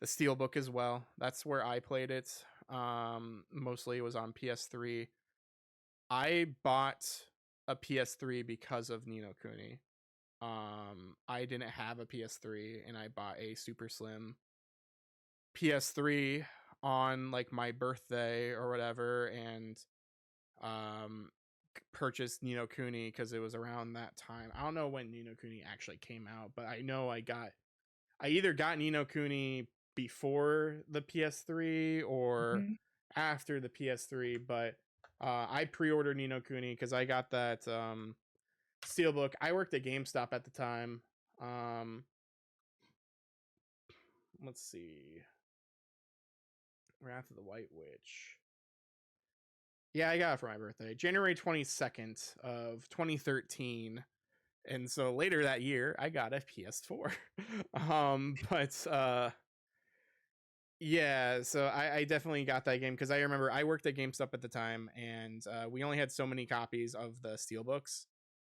Steelbook as well. That's where I played it. Mostly it was on PS3. I bought a PS3 because of Ni no Kuni. I didn't have a PS3 and I bought a super slim PS3 on like my birthday or whatever, and purchased Ni no Kuni because it was around that time. I don't know when Ni no Kuni actually came out, but I know I either got Ni no Kuni before the PS3 or after the PS3, but I pre-ordered Ni no Kuni because I got that Steelbook. I worked at GameStop at the time. Let's see. Wrath of the White Witch. Yeah, I got it for my birthday, January 22nd of 2013. And so later that year, I got a PS4. Yeah, so I definitely got that game because I remember I worked at GameStop at the time, and we only had so many copies of the Steelbooks.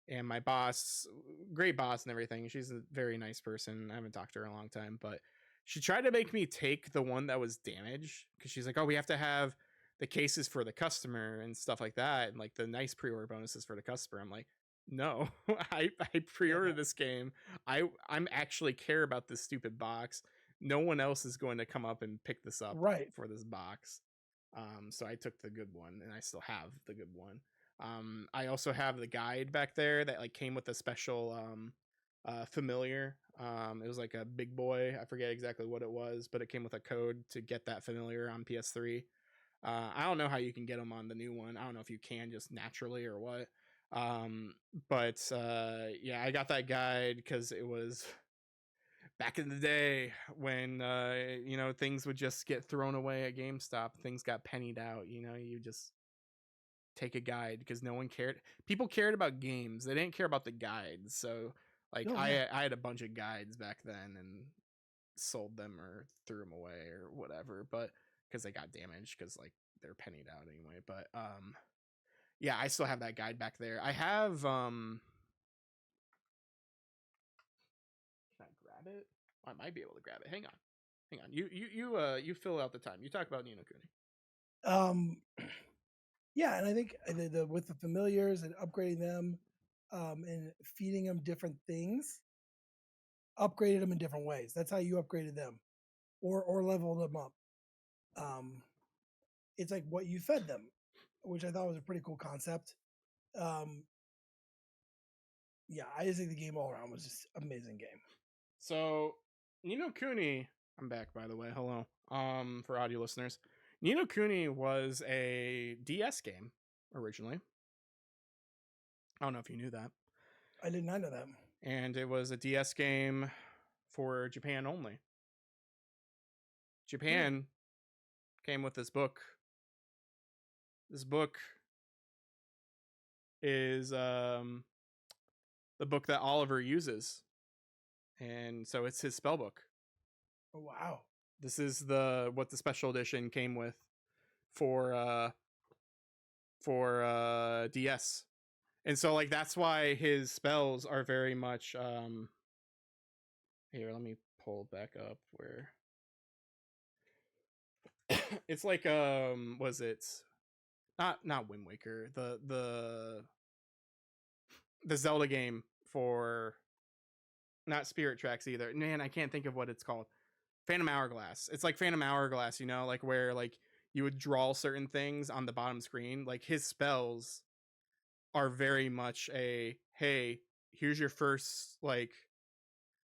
And my boss, great boss and everything, she's a very nice person. I haven't talked to her in a long time, but she tried to make me take the one that was damaged because she's like, oh, we have to have the cases for the customer and stuff like that, and like the nice pre-order bonuses for the customer. I'm like, no, I pre-ordered this game. I'm actually care about this stupid box. No one else is going to come up and pick this up for this box. So I took the good one, and I still have the good one. I also have the guide back there that like came with a special familiar. It was like a big boy. I forget exactly what it was, but it came with a code to get that familiar on PS3. I don't know how you can get them on the new one. I don't know if you can just naturally or what. Yeah, I got that guide because it was back in the day when things would just get thrown away at GameStop. Things got pennied out. You just take a guide because no one cared. People cared about games. They didn't care about the guides. So like I had a bunch of guides back then and sold them or threw them away or whatever, but because they got damaged because like they're pennied out anyway. But Yeah, I still have that guide back there. I have can I grab it? I might be able to grab it. Hang on. Hang on. You fill out the time. You talk about Nino Kuni. Um, yeah, and I think the with the familiars and upgrading them, and feeding them different things, upgraded them in different ways. That's how you upgraded them, or leveled them up. Um, it's like what you fed them, which I thought was a pretty cool concept. Um, yeah, I just think the game all around was just amazing game. So Nino Kuni, I'm back by the way. Hello. For audio listeners. Nino Kuni was a DS game originally. I don't know if you knew that. I did not know that. And it was a DS game for Japan only. Hmm. Japan came with this book. This book is the book that Oliver uses. And so it's his spell book. Oh, wow. This is the what the special edition came with for DS. And so like that's why his spells are very much here, let me pull back up where it's like was it not Wind Waker, the Zelda game for not Spirit Tracks either. Man, I can't think of what it's called. Phantom Hourglass. It's like Phantom Hourglass, you know, like where like you would draw certain things on the bottom screen. Like his spells are very much a hey, here's your first like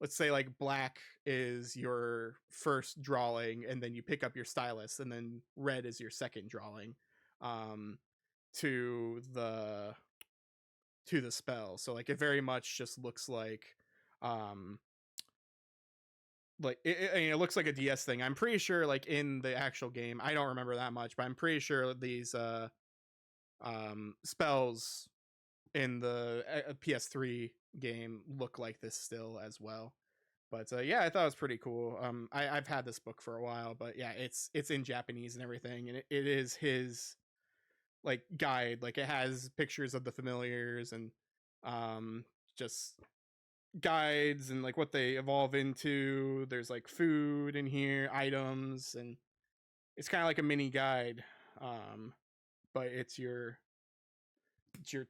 let's say like black is your first drawing and then you pick up your stylus and then red is your second drawing um to the spell. So like it very much just looks um like it looks like a DS thing. I'm pretty sure like in the actual game, I don't remember that much, but I'm pretty sure these spells in the PS3 game look like this still as well. But yeah, I thought it was pretty cool. I've had this book for a while, but yeah, it's in Japanese and everything, and it is his like guide. Like it has pictures of the familiars and um just guides and like what they evolve into. There's like food in here, items, and it's kind of like a mini guide. Um, but it's your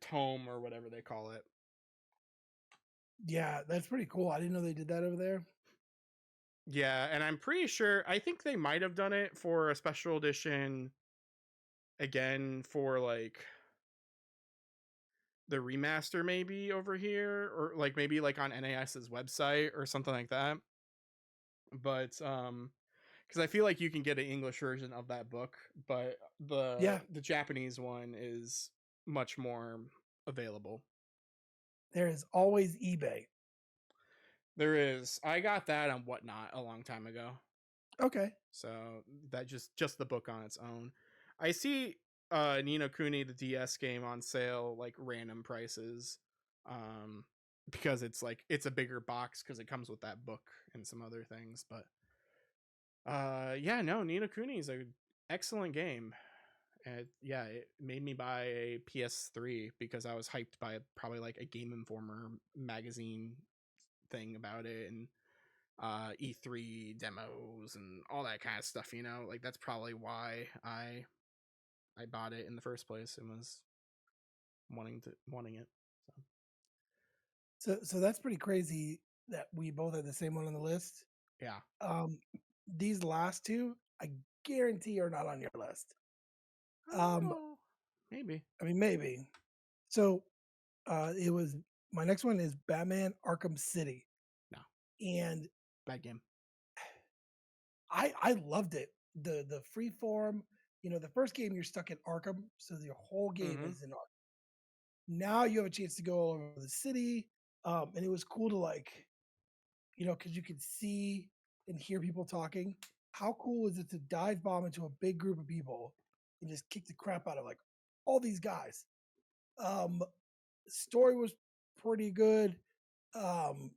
tome or whatever they call it. Yeah, that's pretty cool. I didn't know they did that over there. Yeah, and I'm pretty sure I think they might have done it for a special edition again for like the remaster maybe over here or like maybe like on NAS's website or something like that. But cuz I feel like you can get an English version of that book, but Yeah, the Japanese one is much more available. there is always eBay. There is. I got that on Whatnot a long time ago. Okay. So that just the book on its own. I see Nino Kuni the DS game on sale like random prices. Um because it's like it's a bigger box because it comes with that book and some other things, but yeah, no, Nino Kuni is a excellent game. And yeah, it made me buy a PS3 because I was hyped by probably like a Game Informer magazine thing about it and E3 demos and all that kind of stuff, you know? Like that's probably why I bought it in the first place and was wanting it. So, So that's pretty crazy that we both had the same one on the list. yeah. Um, these last two, I guarantee are not on your list. I don't Um, know. Maybe. I mean, maybe. So, it was my next one is Batman Arkham City, No. and Bad game. I loved it. The free form, the first game you're stuck in Arkham, so your whole game Mm-hmm. is in Arkham. Now you have a chance to go all over the city, and it was cool to like, because you could see and hear people talking. How cool is it to dive bomb into a big group of people and just kick the crap out of like all these guys? Um, Story was pretty good. Um,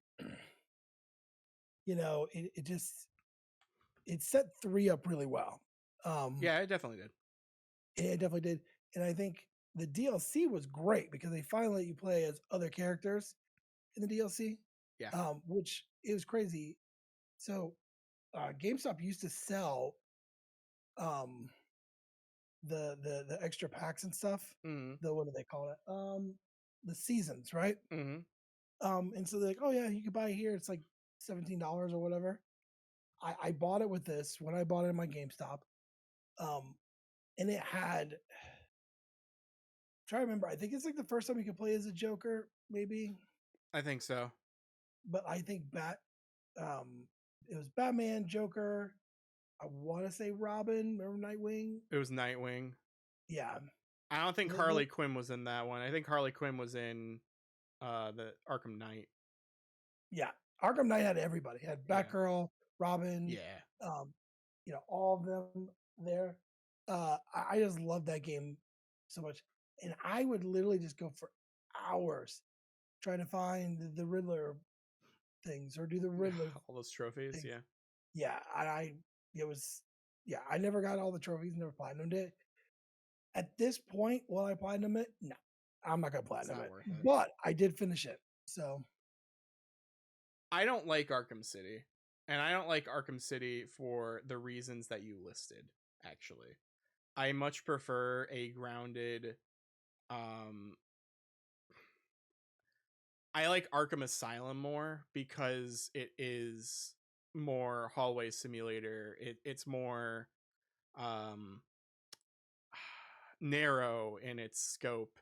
it just it set three up really well. Um, Yeah, it definitely did. it definitely did, and I think the DLC was great because they finally let you play as other characters in the DLC, Yeah. which it was crazy. So GameStop used to sell um, the extra packs and stuff. Mhm. The what do they call it? The seasons, right? Mhm. And so they're like, oh yeah, you can buy it here. It's like $17 or whatever. I bought it with this when I bought it in my GameStop. Um, and it had try to remember. I think it's like the first time you could play as a Joker, maybe. I think so. But I think um, it was Batman, Joker. I want to say Robin. Remember Nightwing? It was Nightwing. Yeah, I don't think and Harley Quinn was in that one. I think Harley Quinn was in the Arkham Knight. yeah. Arkham Knight had everybody. It had Yeah. Batgirl, Robin, Yeah. um, all of them there. I just love that game so much, and I would literally just go for hours trying to find the Riddler things or do the Riddler All those trophies, things. yeah. Yeah, it was yeah. I never got all the trophies, never platinumed it. At this point, will I platinum it? No, I'm not gonna It's platinum not it. worth it. But I did finish it, so I don't like Arkham City. And I don't like Arkham City for the reasons that you listed, actually. I much prefer a grounded um I like Arkham Asylum more because it is more hallway simulator. It's more um narrow in its scope,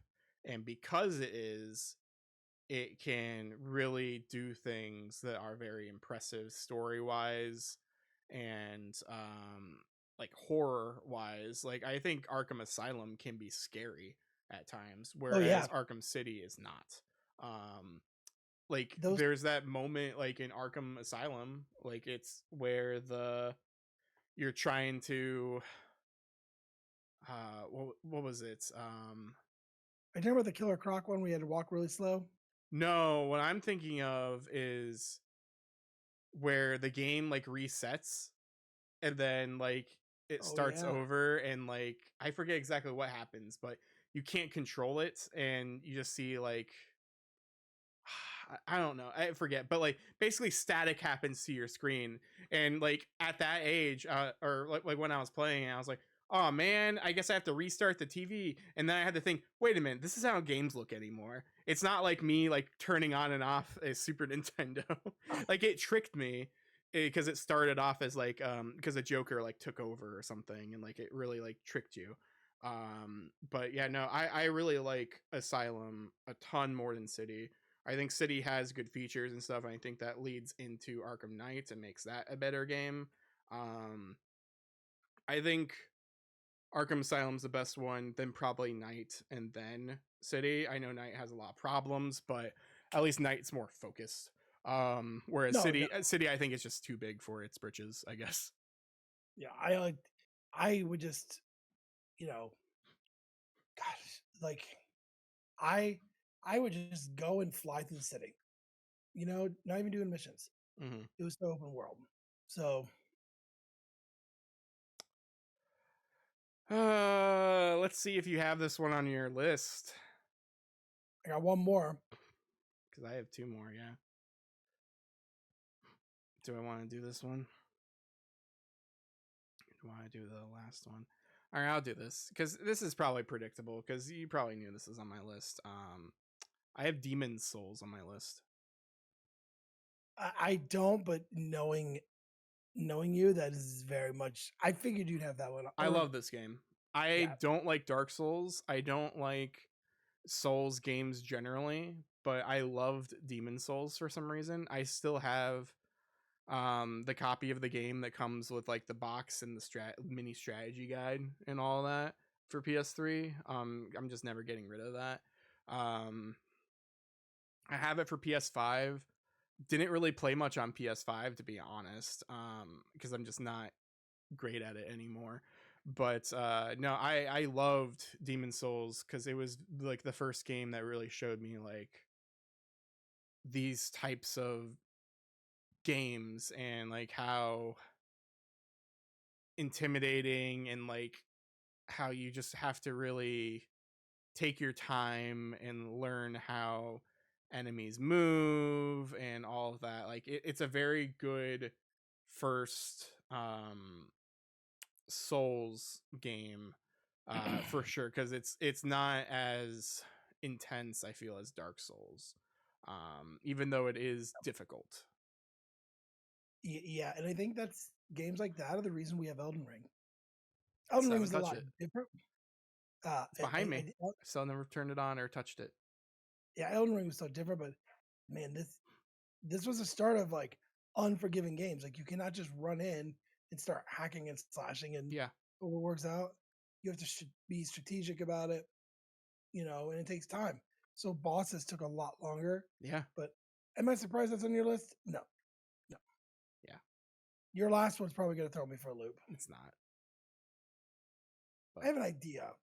and because it is, it can really do things that are very impressive story wise and like horror wise. Like I think Arkham Asylum can be scary at times, oh yeah, whereas Arkham City is not. um like those there's that moment like in Arkham Asylum, like it's where the you're trying to what was it? I remember the Killer Croc one. We had to walk really slow. No, what I'm thinking of is where the game like resets and then like it Oh starts yeah, over, and like I forget exactly what happens, but you can't control it and you just see like I don't know, I forget, but like basically static happens to your screen. And like at that age, or like when I was playing, I was like, oh man, I guess I have to restart the TV. And then I had to think, wait a minute, this is how games look anymore. It's not like me like turning on and off a Super Nintendo. Like it tricked me because it started off as like because a Joker like took over or something, and like it really like tricked you. But yeah, no, I really like Asylum a ton more than City. I think City has good features and stuff, and I think that leads into Arkham Knight and makes that a better game. Um, I think Arkham Asylum's the best one, then probably Knight, and then City. I know Knight has a lot of problems, but at least Knight's more focused. Whereas no, no, City, I think is just too big for its britches, I guess. yeah. I would just, you know, gosh, like I, I would just go and fly through the city. Not even doing missions. Mm-hmm. It was the open world. So Let's see if you have this one on your list, I got one more. because I have two more. Yeah. Do I want to do this one? Do I do the last one? All right, I'll do this because this is probably predictable because you probably knew this is on my list. I have Demon's Souls on my list. I don't, but knowing you, that is very much. I figured you'd have that one. I Or love this game. I yeah, don't like Dark Souls. I don't like Souls games generally, but I loved Demon Souls for some reason. I still have the copy of the game that comes with like the box and the mini strategy guide and all that for PS3. I'm just never getting rid of that. Um I have it for PS5. Didn't really play much on PS5 to be honest, because I'm just not great at it anymore. But no, I loved Demon Souls because it was like the first game that really showed me like these types of games and like how intimidating and like how you just have to really take your time and learn how enemies move and all of that. Like it's a very good first Souls game for sure, because it's not as intense, I feel, as Dark Souls. Even though it is difficult. Yeah, and I think that's games like that are the reason we have Elden Ring. Elden Still Ring haven't was a touched lot it. different. It's behind me. I still never turned it on or touched it. Yeah, Elden Ring was so different, but man, this was the start of like unforgiving games. Like you cannot just run in and start hacking and slashing and Yeah. hope it works out. You have to be strategic about it, and it takes time. So bosses took a lot longer. Yeah. But am I surprised that's on your list? No, no. Yeah. Your last one's probably going to throw me for a loop. It's not. I have an idea.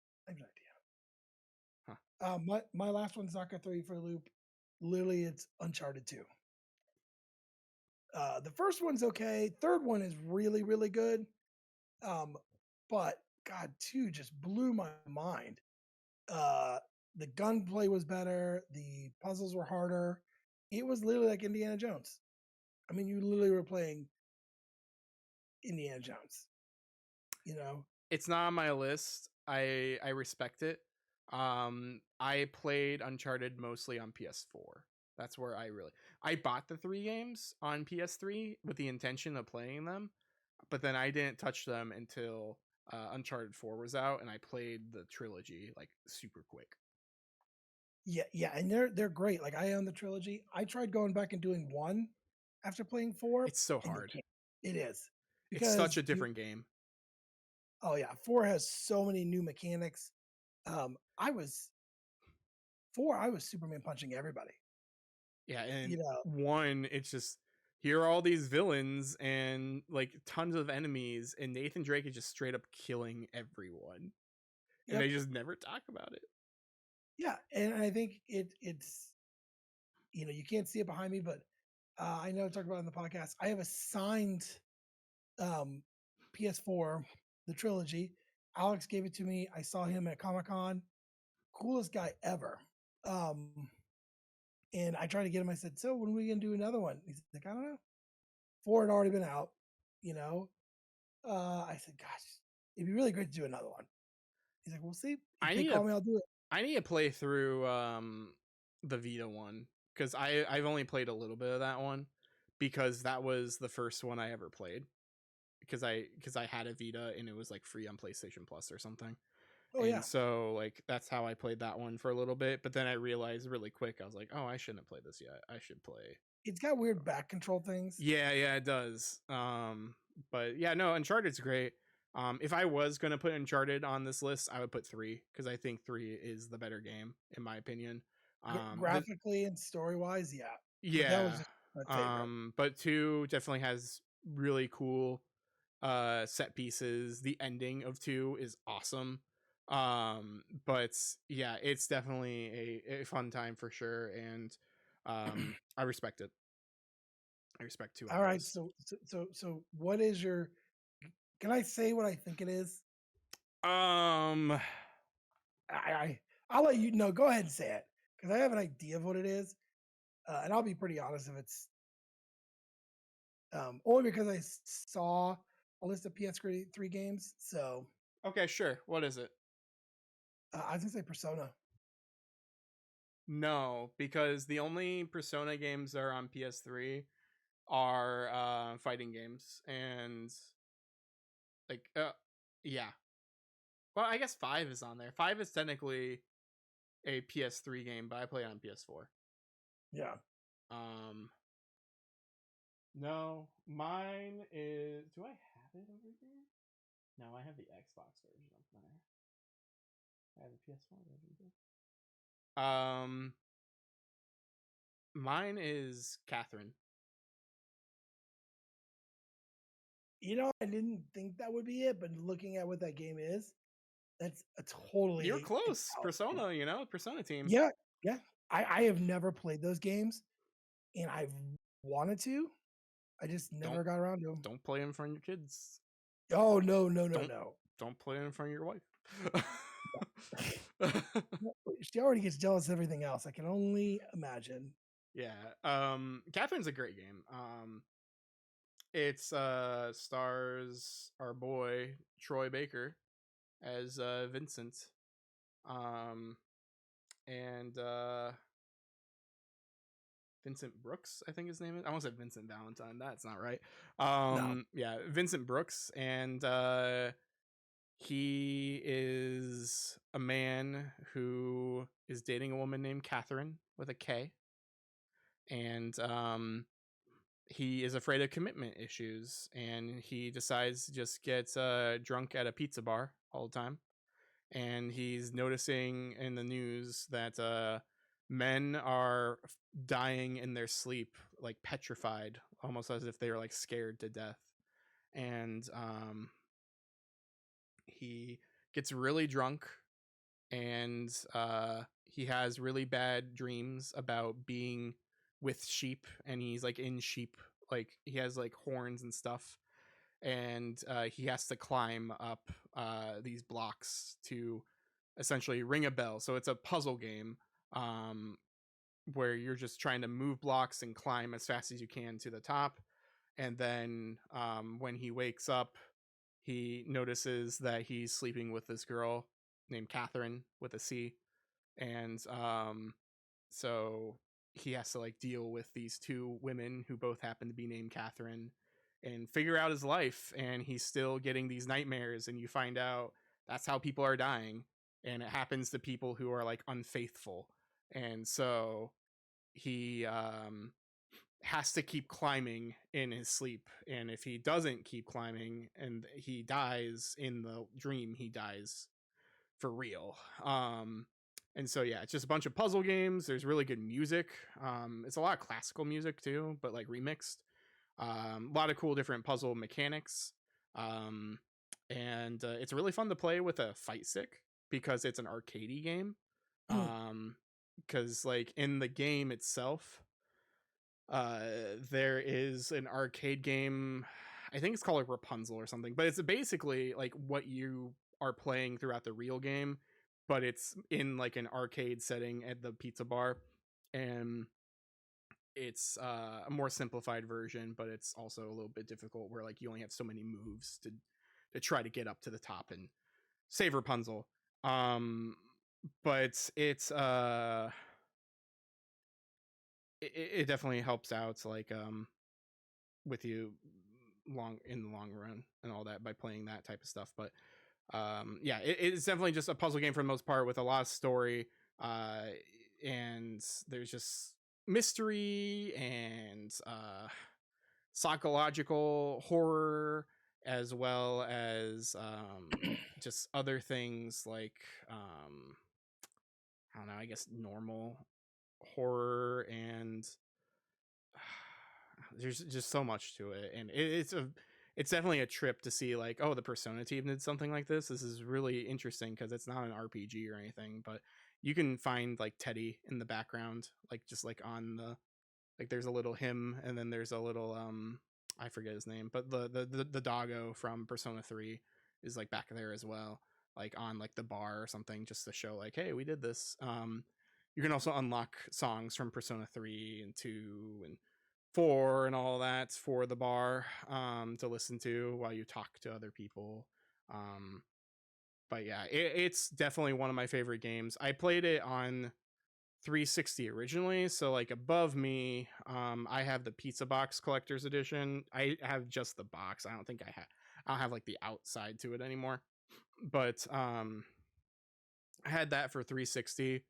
Huh. My last one's not going to throw you for a loop. Literally, it's Uncharted 2. The first one's okay. Third one is really, really good. But God, 2 just blew my mind. The gunplay was better. The puzzles were harder. It was literally like Indiana Jones. I mean, you literally were playing Indiana Jones. It's not on my list. I respect it. I played Uncharted mostly on PS4. That's where I bought the 3 games on PS3 with the intention of playing them, but then I didn't touch them until Uncharted 4 was out, and I played the trilogy like super quick. Yeah, and they're great. Like I own the trilogy. I tried going back and doing 1 after playing 4, It's so and you hard. can't. It is It's such because a you. different game. Oh yeah, 4 has so many new mechanics. I was 4. I was Superman punching everybody. Yeah, You and know. 1, it's just here are all these villains and like tons of enemies, and Nathan Drake is just straight up killing everyone, and they Yep. just never talk about it. Yeah, and I think it's you can't see it behind me, but I know I talked about it on the podcast. I have a signed um, PS4, the trilogy. Alex gave it to me. I saw him at Comic Con. Coolest guy ever. Um, and I tried to get him. I said, "So when are we gonna do another one?" He's like, "I don't know." 4 had already been out. You know. I said, "Gosh, it'd be really great to do another one." He's like, "We'll see. If I they need call to me, I'll do it." I need to play through the Vita one, because I've only played a little bit of that one, because that was the first one I ever played, because I had a Vita and it was like free on PlayStation Plus or something. Oh And yeah, so like that's how I played that one for a little bit, but then I realized really quick, I was like, "Oh, I shouldn't have played this yet. I should play." it's got weird back control things. Yeah, it does. But yeah, no, Uncharted's great. If I was gonna put Uncharted on this list, I would put 3, because I think 3 is the better game in my opinion. The Graphically and story wise, yeah. But that was Yeah. just my favorite. But 2 definitely has really cool set pieces. The ending of 2 is awesome. But yeah, it's definitely a fun time for sure, and I respect it. I respect 2 on All the right, list. so what is your? Can I say what I think it is? Um I I'll let you know. Go ahead and say it because I have an idea of what it is, and I'll be pretty honest if it's only because I saw a list of PS3 games. So okay, sure. What is it? I was gonna say Persona. No, because the only Persona games that are on PS3 are fighting games, and like yeah. Well, I guess 5 is on there. 5 is technically a PS3 game, but I play it on PS4. Yeah. Um no, mine is, do I have it over here? No, I have the Xbox version up there. I have the PS4 version too. Mine is Catherine. I didn't think that would be it, but looking at what that game is, that's a You're totally a close. valid game. Persona, Persona team. Yeah, yeah. I have never played those games, and I've wanted to. I just Don't never got around to them. play in front of your kids. Oh no, no, no, Don't no. don't play in front of your wife. She already gets jealous of everything else. I can only imagine. Yeah. Catherine's a great game. It's stars our boy Troy Baker as Vincent. Um and Vincent Brooks, I think his name is. I almost said Vincent Valentine. That's not right. No. Yeah, Vincent Brooks, and he is a man who is dating a woman named Catherine with a K, and he is afraid of commitment issues, and he decides to just get drunk at a pizza bar all the time. And he's noticing in the news that men are dying in their sleep, like petrified, almost as if they were like scared to death. And he gets really drunk, and he has really bad dreams about being with sheep, and he's like in sheep, like he has like horns and stuff, and he has to climb up these blocks to essentially ring a bell. So it's a puzzle game, um, where you're just trying to move blocks and climb as fast as you can to the top. And then when he wakes up, he notices that he's sleeping with this girl named Catherine with a C. And so he has to like deal with these two women who both happen to be named Catherine and figure out his life. And he's still getting these nightmares, and you find out that's how people are dying, and it happens to people who are like unfaithful. And so he has to keep climbing in his sleep, and if he doesn't keep climbing and he dies in the dream, he dies for real. And so yeah, it's just a bunch of puzzle games. There's really good music. It's a lot of classical music too, but like remixed. A lot of cool different puzzle mechanics. Um, and it's really fun to play with a fight stick because it's an arcadey game. Mm. Because like in the game itself, there is an arcade game. I think it's called like Rapunzel or something, but it's basically like what you are playing throughout the real game, but it's in like an arcade setting at the pizza bar. And it's a more simplified version, but it's also a little bit difficult where like you only have so many moves to try to get up to the top and save Rapunzel. Um, but it definitely helps out like with you long in the long run and all that by playing that type of stuff. But yeah, it's definitely just a puzzle game for the most part with a lot of story, uh and there's just mystery and psychological horror, as well as just other things like I don't know, I guess normal horror. And there's just so much to it, and it's definitely a trip to see like, oh, the Persona team did something like this is really interesting because it's not an RPG or anything, but you can find like Teddy in the background, like just like on the, like there's a little him, and then there's a little I forget his name, but the doggo from Persona 3 is like back there as well, like on like the bar or something, just to show like, hey, we did this. You can also unlock songs from Persona 3 and 2 and 4 and all that for the bar, to listen to while you talk to other people. Um, but yeah, it's definitely one of my favorite games. I played it on 360 originally, so like above me, I have the Pizza Box Collector's Edition. I have just the box. I don't have like the outside to it anymore. But I had that for 360,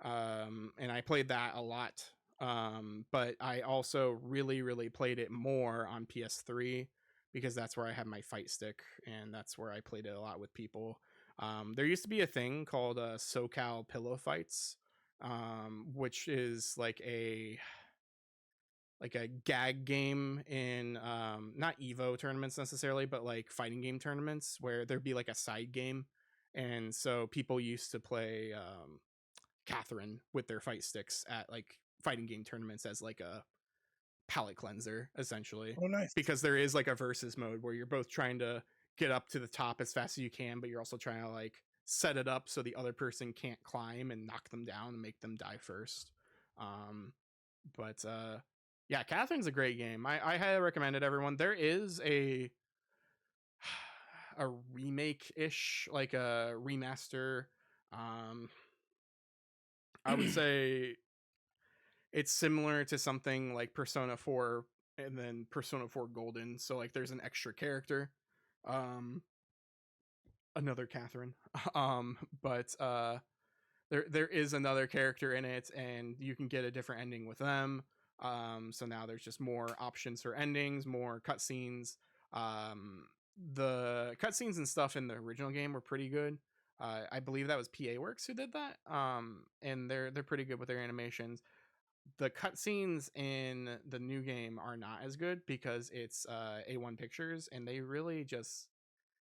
and I played that a lot. But I also really played it more on PS3 because that's where I had my fight stick, and that's where I played it a lot with people. There used to be a thing called SoCal Pillow Fights, which is like a gag game in not Evo tournaments necessarily, but like fighting game tournaments where there'd be like a side game. And so people used to play Catherine with their fight sticks at like fighting game tournaments as like a palate cleanser, essentially, Oh, nice. because there is like a versus mode where you're both trying to get up to the top as fast as you can, but you're also trying to like set it up so the other person can't climb and knock them down and make them die first. Um, but yeah, Catherine's a great game. I highly recommend it, everyone. There is a remake ish, like a remaster. Um, I would say it's similar to something like Persona 4 and then Persona 4 Golden. So like there's an extra character. Um, another Catherine. But there is another character in it, and you can get a different ending with them. So now there's just more options for endings, more cutscenes. Um, the cutscenes and stuff in the original game were pretty good. I believe that was PA Works who did that. And they're pretty good with their animations. The cutscenes in the new game are not as good because it's A1 Pictures, and they really just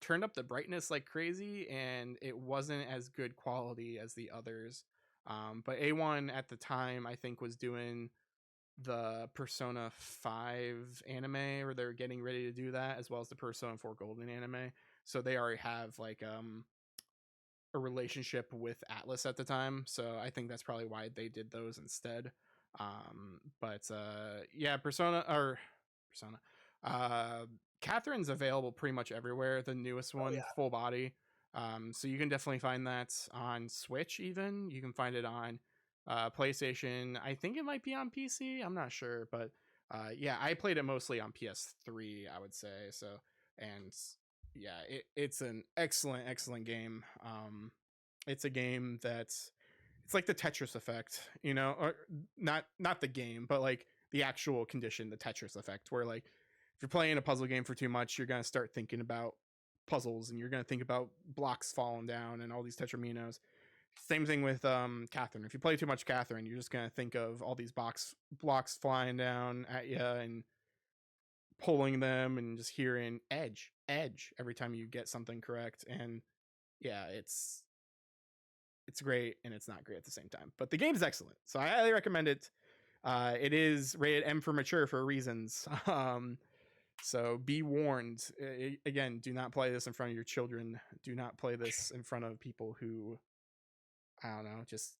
turned up the brightness like crazy, and it wasn't as good quality as the others. But A1 at the time, I think, was doing the Persona 5 anime, or they're getting ready to do that, as well as the Persona 4 Golden anime. So they already have like a relationship with Atlas at the time. So I think that's probably why they did those instead. But yeah, Persona. Uh, Catherine's available pretty much everywhere. The newest Oh one, yeah. full body. So you can definitely find that on Switch. Even you can find it on PlayStation. I think it might be on PC. I'm not sure, but yeah, I played it mostly on PS3. I would say so, and yeah, it's an excellent game. It's a game that's it's like the Tetris effect, you know, or not the game, but like the actual condition, the Tetris effect, where like if you're playing a puzzle game for too much, you're gonna start thinking about puzzles, and you're gonna think about blocks falling down and all these tetraminos. Same thing with Catherine. If you play too much Catherine, you're just gonna think of all these blocks flying down at you and pulling them, and just hearing edge every time you get something correct. And yeah, it's great and it's not great at the same time. But the game is excellent, so I highly recommend it. It is rated M for mature for reasons. So be warned. Again, do not play this in front of your children. Do not play this in front of people who, I don't know, just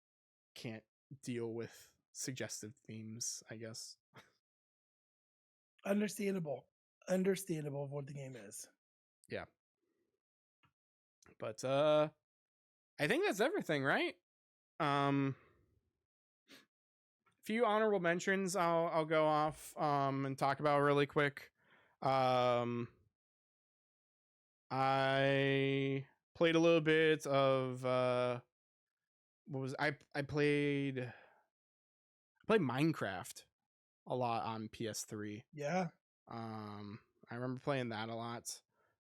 can't deal with suggestive themes, I guess. Understandable. Understandable of what the game is. Yeah. But I think that's everything, right? Um few honorable mentions I'll go off and talk about really quick. Um I played a little bit of what was I played Minecraft a lot on PS3. Yeah. I remember playing that a lot.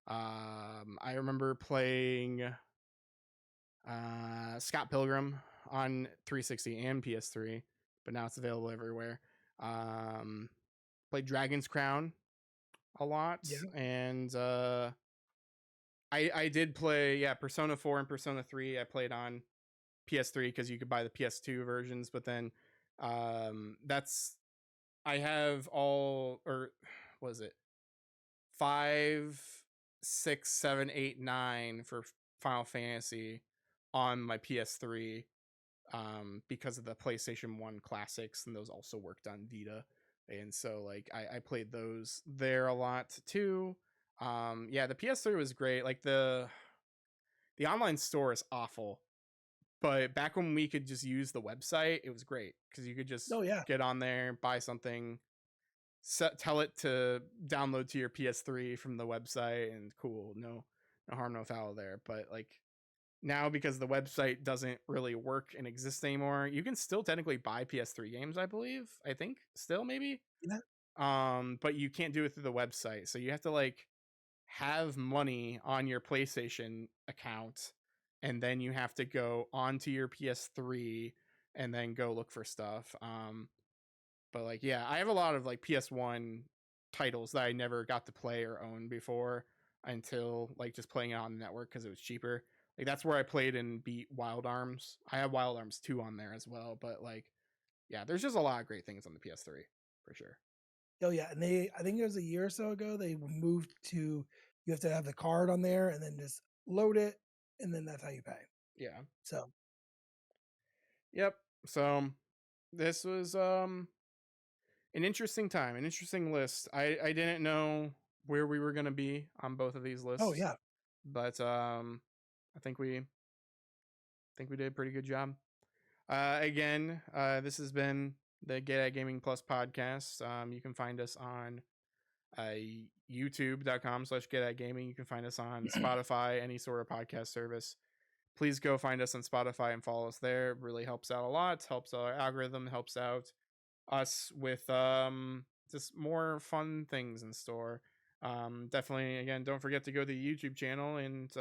I remember playing Scott Pilgrim on 360 and PS3, but now it's available everywhere. Played Dragon's Crown a lot, Yeah. and I did play Persona 4 and Persona 3. I played on PS3 because you could buy the PS2 versions, but then that's I have all or was it 5, 6, 7, 8, 9 for Final Fantasy on my PS3 because of the PlayStation 1 classics, and those also worked on Vita. And so like I played those there a lot too. Yeah, the PS3 was great. Like the online store is awful, but back when we could just use the website, it was great because you could just Oh yeah. get on there, buy something, tell it to download to your PS3 from the website, and cool, no harm, no foul there. But like now, because the website doesn't really work and exist anymore, you can still technically buy PS3 games, I believe. I think still maybe. Yeah. But you can't do it through the website. So you have to like have money on your PlayStation account, and then you have to go onto your PS3 and then go look for stuff. But like yeah, I have a lot of like PS1 titles that I never got to play or own before until like just playing it on the network because it was cheaper. Like that's where I played and beat Wild Arms. I have Wild Arms 2 on there as well, but like yeah, there's just a lot of great things on the PS3 for sure. Oh yeah. And I think it was a year or so ago, they moved to you have to have the card on there and then just load it. and then that's how you pay. Yeah. So Yep. So this was an interesting time, an interesting list. I didn't know where we were gonna be on both of these oh lists, yeah. but I think we did a pretty good job. Again, this has been the Get at Gaming Plus podcast. You can find us on uh, youtube.com/get at gaming. You can find us on Spotify, any sort of podcast service. Please go find us on Spotify and follow us there. It really helps out a lot. Helps our algorithm, helps out us with just more fun things in store. Definitely, again, don't forget to go to the YouTube channel and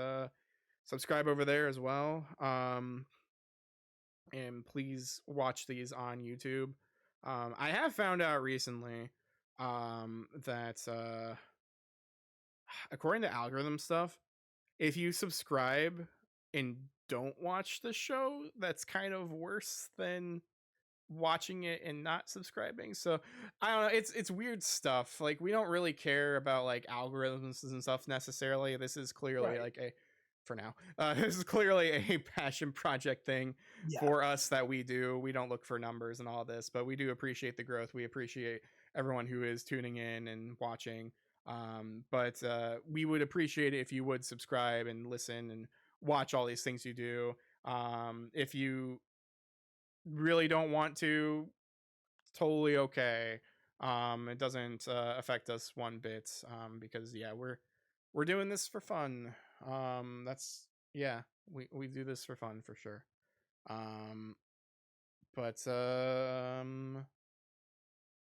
subscribe over there as well. And please watch these on YouTube. I have found out recently that according to algorithm stuff, if you subscribe and don't watch the show, that's kind of worse than watching it and not subscribing. So I don't know. It's weird stuff. Like we don't really care about like algorithms and stuff necessarily. This is clearly Right. like a for now. This is clearly a passion project thing Yeah. for us that we do. We don't look for numbers and all this, but we do appreciate the growth. We appreciate everyone who is tuning in and watching. But we would appreciate it if you would subscribe and listen and watch all these things you do. If you really don't want to, totally okay. It doesn't affect us one bit. Because yeah, we're doing this for fun. That's yeah, we do this for fun for sure. Um, but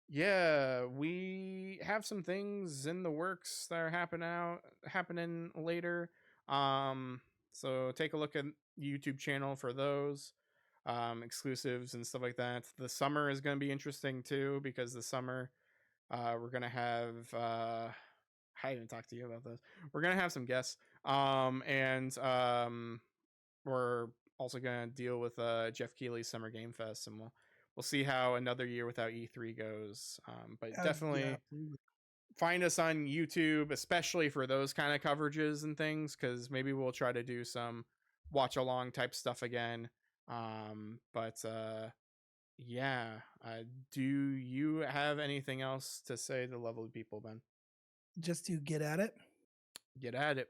yeah, we have some things in the works that are happening later. Um, so take a look at YouTube channel for those exclusives and stuff like that. The summer is going to be interesting too because the summer we're going to have I didn't talk to you about this. We're going to have some guests and we're also going to deal with Jeff Keighley's Summer Game Fest, and we'll see how another year without E3 goes. But Yeah, definitely absolutely. find us on YouTube, especially for those kind of coverages and things, because maybe we'll try to do some watch along type stuff again. But yeah, do you have anything else to say to lovely people, Ben? Just to get at it. Get at it.